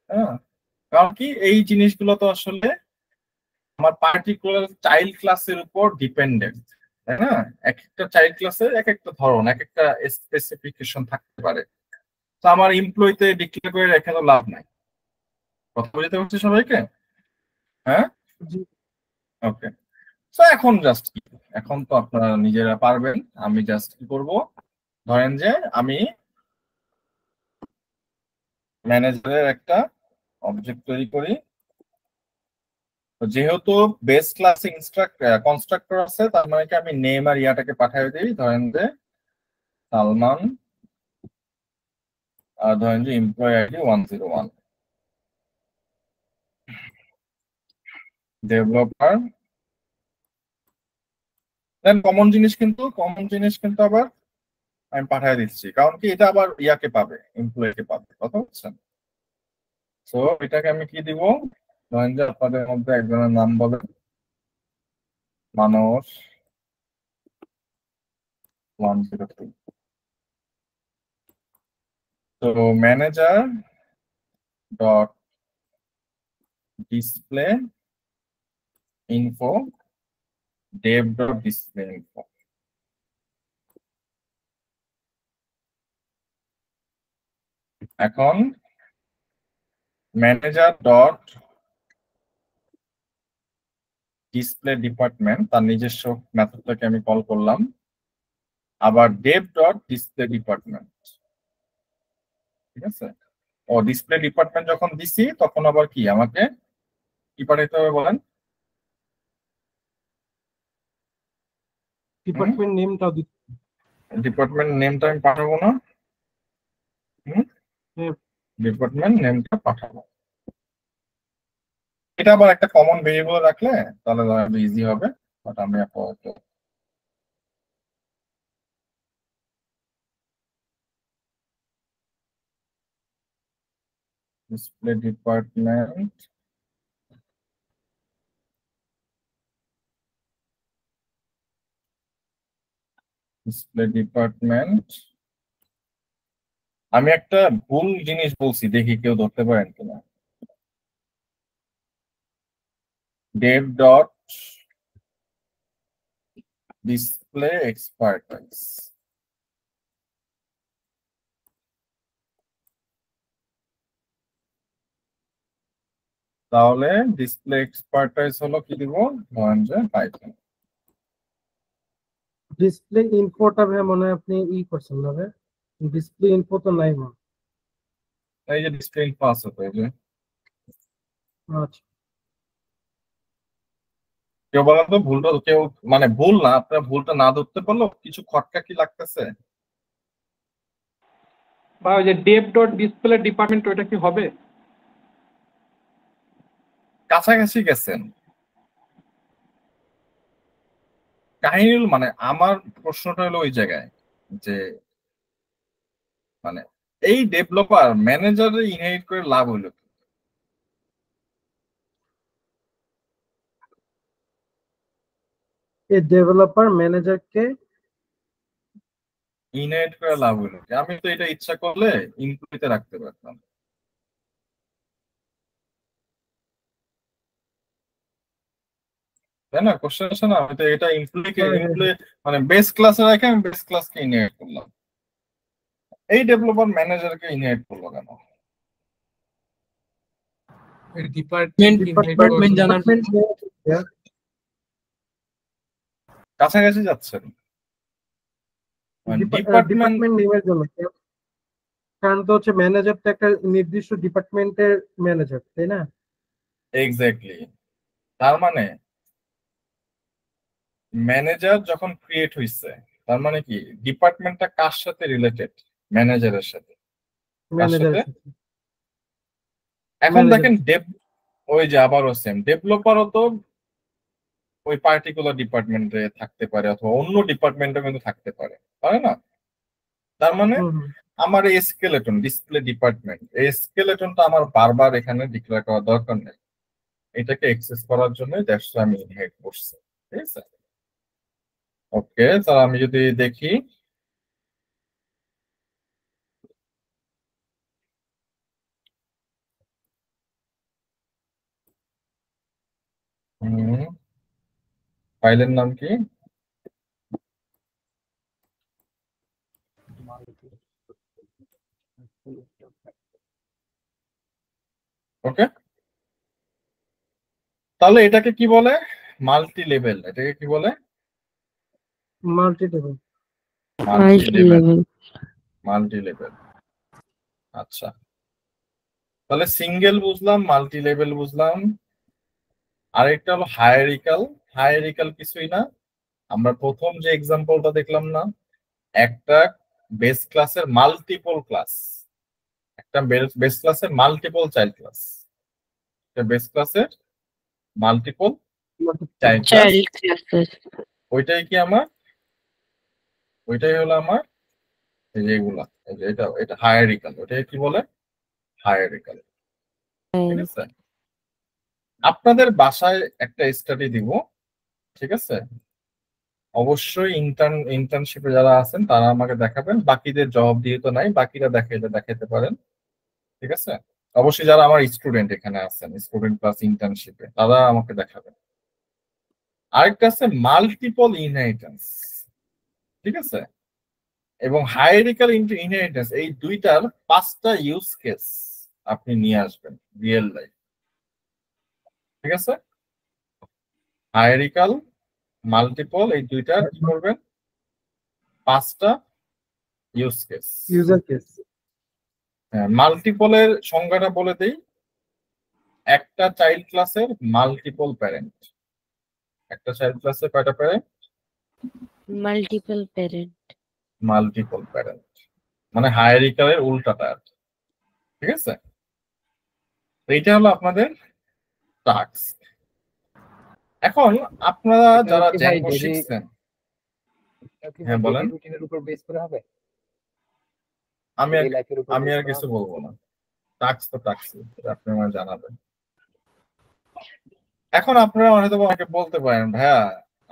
S1: হ্যাঁ, কারণ কি এই জিনিসগুলো তো আসলে আমার পার্টিকুলার চাইল্ড ক্লাসের উপর ডিপেন্ডেন্ট, তাই না? এক একটা চাইল্ড ক্লাসের এক একটা ধরন, এক একটা স্পেসিফিকেশন থাকতে পারে। তো আমার এমপ্লয়িতে ডিক্লেয়ার করে রেখে তো লাভ নাই। কথা বুঝতে পারছি সবাইকে? হ্যাঁ,
S4: জি।
S1: ওকে। তো এখন জাস্ট কি, এখন তো আপনারা নিজেরা পারবেন। আমি জাস্ট কি করব, ধরেন যে আমি ম্যানেজারের একটা অবজেক্ট তৈরি করি। তো যেহেতু বেস ক্লাস কনস্ট্রাক্টর আছে, তার মানে কি আমি নেম আর ইয়াটাকে পাঠিয়ে দিই, ধরেন যে সালমান, আর ধরেন যে এমপ্লয়ি আইডি 101, ডেভেলপার। দেন কমন জিনিস কিন্তু আবার আমি পাঠিয়ে দিচ্ছি, কারণ কি এটা আবার ইয়াকে পাবে, এমপ্লয়িকে পাবে। কথা বলছেন? তো এটাকে আমি কি দিব, ধরেন যে আপনাদের মধ্যে একজনের নাম বলেন, মানস 103। তো manager dot display info dev dot display info। এখন ম্যানেজার ডট ডিসপ্লে ডিপার্টমেন্ট, তার নিজস্ব মেথডটাকে আমি কল করলাম। আবার dev ডট ডিসপ্লে ডিপার্টমেন্ট, ঠিক আছে? ও ডিসপ্লে ডিপার্টমেন্ট যখন দিছি, তখন আবার কি আমাকে কি পাঠাইতে হবে বলেন?
S4: ডিপার্টমেন্ট নেমটাও দিতে
S1: ডিপার্টমেন্ট নেমটা আমি পাঠাবো না? ডিপার্টমেন্ট নেমটা পাঠাবো। এটা আবার একটা কমন ভেরিয়েবল রাখলে তাহলে ইজি হবে। বাট আমি আপাতত ডিসপ্লে ডিপার্টমেন্ট আমি একটা ভুল জিনিস বলছি, দেখি কেউ ধরতে পারেন কিনা। dev dot display expertise. তাহলে ডিসপ্লে এক্সপার্টাইজ হলো কি দিব, ধরেন যে পাইথন।
S4: ডিসপ্লে ইনফোটা ভাই মনে হয় আপনি করছেন না ভাই, ডিসপ্লে ইনফো তো নাই মনে।
S1: এই যে ডিসপ্লে ইনফো আছে তো, এই যে
S4: আচ্ছা
S1: কেউ বলেন তো ভুলটা, কেউ মানে ভুল না, আপনার ভুলটা না ধরতে পারলেও কিছু খটকা কি লাগতেছে?
S7: বা ওই যে ডেভ ডট ডিসপ্লে ডিপার্টমেন্ট, ওইটা কি হবে?
S1: কাছাকাছি গেছেন। কাহিনী মানে আমার প্রশ্নটা হলো ওই জায়গায় যে মানে এই ডেভেলপার ম্যানেজারে ইনহেরিট করে লাভ হইলো কি?
S4: এই ডেভেলপার ম্যানেজারকে
S1: ইনহেরিট করে লাভ হইলো কি? আমি তো এটা ইচ্ছা করলে ইমপ্লয়িতে রাখতে পারতাম, তাই না? কোশ্চেন আসে না? আমি তো এটা এমপ্লয়ি মানে বেস ক্লাসে রেখে আমি বেস ক্লাসকে ইনহেরিট করলাম, এই ডেভেলপার ম্যানেজারকে ইনহেরিট করলো কেন?
S8: ডিপার্টমেন্ট জানার
S1: কাছাকাছি যাচ্ছেন।
S4: ডিপার্টমেন্ট নেমের জন্য, কারণ তো হচ্ছে ম্যানেজারটা একটা নির্দিষ্ট ডিপার্টমেন্টের ম্যানেজার, তাই না?
S1: এক্স্যাক্টলি। তার মানে ম্যানেজার যখন ক্রিয়েট হইছে, তার মানে কি ডিপার্টমেন্টটা কার সাথে রিলেটেড? ম্যানেজারের সাথে। কার
S4: ম্যানেজারের
S1: সাথে?
S4: সাথে
S1: এখন
S4: Manager.
S1: দেখেন ওই যে আবারও সেম, ডেভেলপারও তো ওই পার্টিকুলার ডিপার্টমেন্টে থাকতে পারে অথবা অন্য ডিপার্টমেন্টে কিন্তু থাকতে পারে, পারে না? তার মানে
S4: হুম, হুম।
S1: আমার এই স্কেলেটন ডিসপ্লে ডিপার্টমেন্ট, এই স্কেলেটনটা আমার বারবার এখানে ডিক্লেয়ার করার দরকার নেই। এটাকে অ্যাক্সেস করার জন্য দ্যাটস আমি ইনহেরিট করছি, ঠিক আছে? ওকে, তাহলে আমি যদি দেখি ফাইলের নাম কি? ওকে, তাহলে এটাকে কি বলে? Multi level. এটাকে কি বলে?
S4: Multi table.
S1: Multi level. Multi level, আচ্ছা। তাহলে সিঙ্গেল বুঝলাম, মাল্টি লেভেল বুঝলাম, আরেকটা হলো হায়ারিকাল। হায়ারিকাল কিছুই না, আমরা প্রথম যে এক্সাম্পলটা দেখলাম না, একটা বেস ক্লাসের মাল্টিপল ক্লাস, একটা বেস ক্লাসের মাল্টিপল চাইল্ড ক্লাস, একটা বেস ক্লাসের multiple child class,
S3: child classes.
S1: ওইটাই কি আমার, ওইটাই হলো আমার এই যে এগুলা, এই যে এটা হায়ারিকাল, ওইটাই কি বলে? হায়ারিকাল, ঠিক আছে? আপনাদের বাসায় একটা স্টাডি দিব, ঠিক আছে? অবশ্যই ইন্টার্নশিপে যারা আছেন তারা আমাকে দেখাবেন, বাকিদের জবাব দিয়ে তো নাই, বাকিরা দেখাইতে পারেন, ঠিক আছে? অবশ্যই যারা আমার স্টুডেন্ট এখানে আছেন, স্টুডেন্ট প্লাস ইন্টার্নশিপে, তারা আমাকে দেখাবেন। আরেকটা আছে মাল্টিপল ইনহেরিটেন্স, ঠিক আছে? এবং হায়ারিকাল ইনহেরিটেন্স, এই দুইটার 5টা ইউজ কেস আপনি নিয়ে আসবেন রিয়েল লাইফ, ঠিক আছে? হায়ারিকাল, মাল্টিপল, এই দুইটার কি করবেন? 5টা ইউজ কেস।
S4: User case.
S1: হ্যাঁ, মাল্টিপলের সংজ্ঞাটা বলে দেই, একটা চাইল্ড ক্লাসের মাল্টিপল প্যারেন্ট। একটা চাইল্ড ক্লাসে কয়টা parent?
S3: Multiple parent.
S1: Multiple parent মানে হায়ারিকালের উল্টাটা আর কি, ঠিক আছে? এইটা হলো আপনাদের টাস্ক। এখন আপনারা যারা
S6: কি ভাই
S1: জ্যাঙ্গো
S6: daily-
S1: শিখছেন,
S6: কি
S1: হ্যাঁ, বলেন।
S6: daily routine এর উপর বেস করে হবে?
S1: আমি
S6: daily life এর উপর
S1: আমি
S6: base
S1: আর
S6: করা
S1: কিছু
S6: হবে?
S1: বলবো না, টাস্ক তো টাস্ক, আপনি আমার জানাবেন। এখন আপনারা হয়তো আমাকে বলতে পারেন, ভাইয়া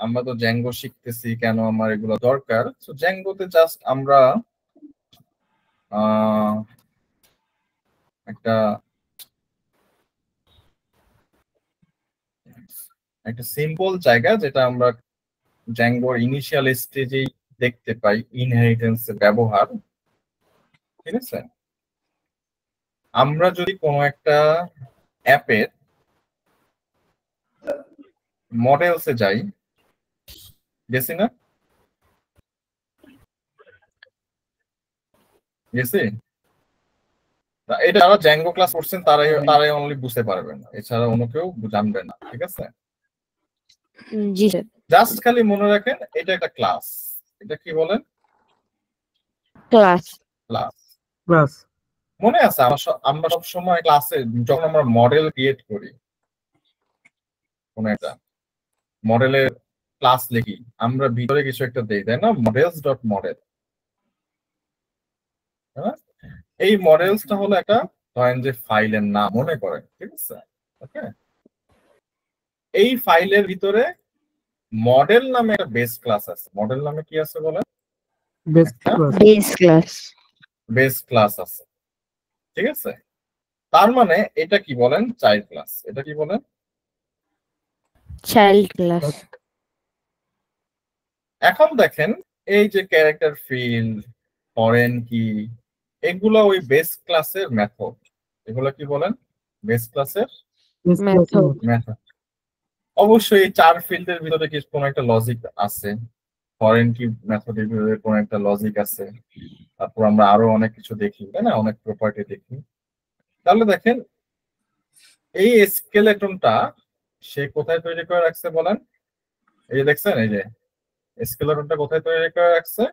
S1: আমরা তো জ্যাঙ্গো শিখতেছি, কেন আমার এগুলো দরকার? তো জ্যাঙ্গোতে জাস্ট আমরা একটা সিম্পল জায়গা যেটা আমরা জ্যাঙ্গোর ইনিশিয়াল স্টেজেই দেখতে পাই, ইনহেরিটেন্সের ব্যবহার, ঠিক আছে? আমরা যদি কোনো একটা অ্যাপের মডেলসে যাই, গেছি না? গেছি? এটা যারা জ্যাঙ্গো ক্লাস করছেন তারাই অনলি বুঝতে পারবেন, এছাড়া অন্য কেউ জানবে না, ঠিক আছে?
S3: জি স্যার।
S1: জাস্ট খালি মনে রাখেন এটা একটা ক্লাস। এটা কি বলেন?
S3: ক্লাস।
S1: ক্লাস।
S4: ক্লাস।
S1: মনে আছে আমরা সব সময় ক্লাসে যখন আমরা মডেল ক্রিয়েট করি, কোন একটা মডেলের ক্লাস লিখি, আমরা ভিতরে কিছু একটা দেই, তাই না? Models dot model. এই মডেলসটা হলো একটা ধরেন যে ফাইলের নাম মনে করেন, ঠিক আছে? ওকে, এই ফাইলের ভিতরে মডেল নামে একটা বেস ক্লাস আছে। মডেল নামে কি আছে বলেন?
S4: বেস
S1: একটা
S4: class.
S3: Base class.
S1: Base class আছে, ঠিক আছে? তার মানে এটা কি বলেন? Child class. এটা কি বলেন?
S3: Child class.
S1: এখন দেখেন এই যে ক্যারেক্টার ফিল্ড, ফরেন কি, এগুলো ওই বেস ক্লাসের মেথড। এগুলো কি বলেন? বেস ক্লাসের
S3: মেথড।
S1: মেথড। অবশ্যই এই 4 ফিল্ডের ভিতরে কি কোনো একটা লজিক আছে, ফরেন কি মেথডের ভিতরে কোনো একটা লজিক আছে, তারপর আমরা আরো অনেক কিছু দেখি, তাই না? অনেক প্রপার্টি দেখি। তাহলে দেখেন এই স্কেলেটনটা সে কোথায় তৈরি করে রাখছে বলেন? এই যে দেখছেন, এই যে স্কেলেটনটা কোথায় তৈরি করে রাখছে?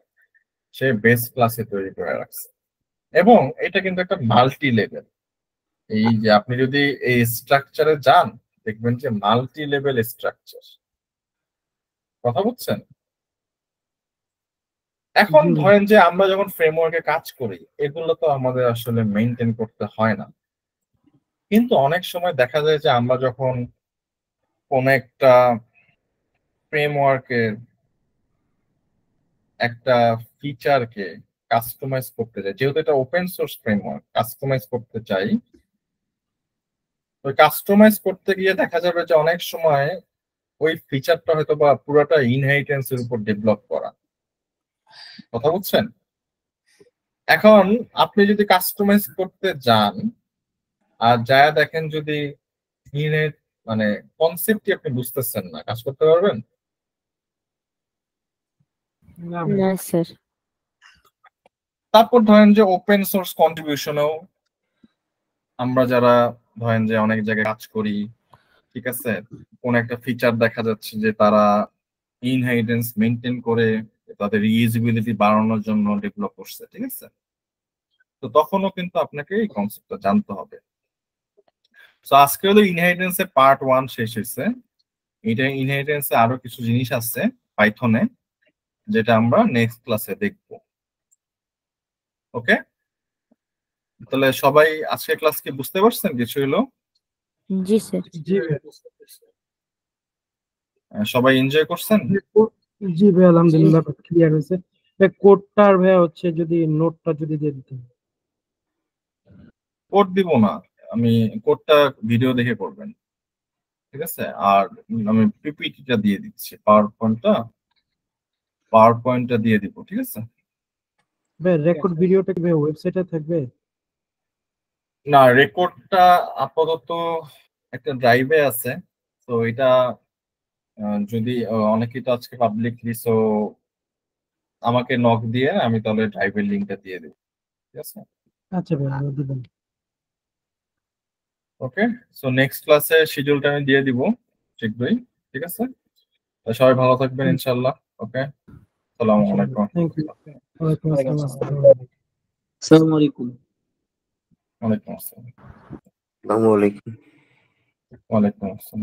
S1: সে বেস ক্লাসে তৈরি করে রাখছে। এবং এটা কিন্তু একটা মাল্টি লেভেল, এই যে আপনি যদি এই স্ট্রাকচারে যান দেখবেন যে মাল্টি লেভেল স্ট্রাকচার, কথা বুঝছেন? এখন
S4: জি।
S1: ধরেন যে আমরা যখন ফ্রেমওয়ার্কে কাজ করি এগুলো তো আমাদের আসলে মেনটেন করতে হয় না, কিন্তু অনেক সময় দেখা যায় যে আমরা যখন কোন একটা ফ্রেমওয়ার্কের একটা ফিচারকে কাস্টমাইজ করতে চাই, যেহেতু এটা ওপেন সোর্স ফ্রেমওয়ার্ক, কাস্টমাইজ করতে চাই, তো কাস্টমাইজ করতে গিয়ে দেখা যাবে যে অনেক সময় ওই ফিচারটা হয়তো বা পুরোটা ইনহেরিটেন্সের উপর ডেভেলপ করা, কথা বুঝছেন? এখন আপনি যদি কাস্টমাইজ করতে যান আর যা দেখেন যদি মানে কনসেপ্টই আপনি বুঝতেছেন না, কাজ করতে পারবেন?
S4: না
S3: না স্যার।
S1: তারপর ধরেন যে ওপেন সোর্স কন্ট্রিবিউশনেও আমরা যারা ধরেন যে অনেক জায়গায় কাজ করি, ঠিক আছে, কোন একটা ফিচার দেখা যাচ্ছে যে তারা ইনহেরিটেন্স মেনটেন করে তাদের রিউজেবিলিটি বাড়ানোর জন্য ডেভেলপ করছে, ঠিক আছে, তো তখনও কিন্তু আপনাকে এই কনসেপ্টটা জানতে হবে। তো আজকে হলো ইনহেরিটেন্সের পার্ট 1 শেষ হয়েছে। এটা ইনহেরিটেন্সে আরো কিছু জিনিস আছে পাইথনে যেটা আমরা নেক্সট ক্লাসে দেখব। ওকে, তাহলে সবাই আজকের ক্লাস কি বুঝতে পারছেন কিছু হলো?
S3: জি স্যার।
S4: জি ভাই।
S1: সবাই এনজয় করছেন?
S4: জি ভাই, আলহামদুলিল্লাহ ক্লিয়ার হয়েছে। কোডটার ভাই হচ্ছে যদি নোটটা যদি দিয়ে দিতেন।
S1: কোড দিব না, আমি কোডটা ভিডিও দেখে করবেন, ঠিক আছে। আর আমি পিপিটিটা দিয়ে দিচ্ছি, পাওয়ার পয়েন্টটা দিয়ে দিব, ঠিক আছে।
S4: ভাই রেকর্ড ভিডিওটা কি ভাই ওয়েবসাইটে থাকবে?
S1: না, রেকর্ডটা আপাতত একটা ড্রাইভে আছে, তো এটা যদি অনেকেই তো আজকে পাবলিকলি, সো আমাকে নক দিয়ে আমি তাহলে ড্রাইভের লিঙ্কটা দিয়ে দেব, ঠিক আছে।
S4: আচ্ছা ভাই দিবেন।
S1: ওকে, সো নেক্সট ক্লাসে শিডিউলটা আমি দিয়ে দিব শীঘ্রই, ঠিক আছে। সবাই ভালো থাকবেন ইনশাআল্লাহ। ওকে, আসসালামু আলাইকুম।
S4: Thank you. ওয়ালাইকুম আসসালাম।
S8: আসসালামু আলাইকুম।
S1: ওয়ালাইকুম আসসালাম।
S8: আসসালামু আলাইকুম।
S1: ওয়ালাইকুম আসসালাম।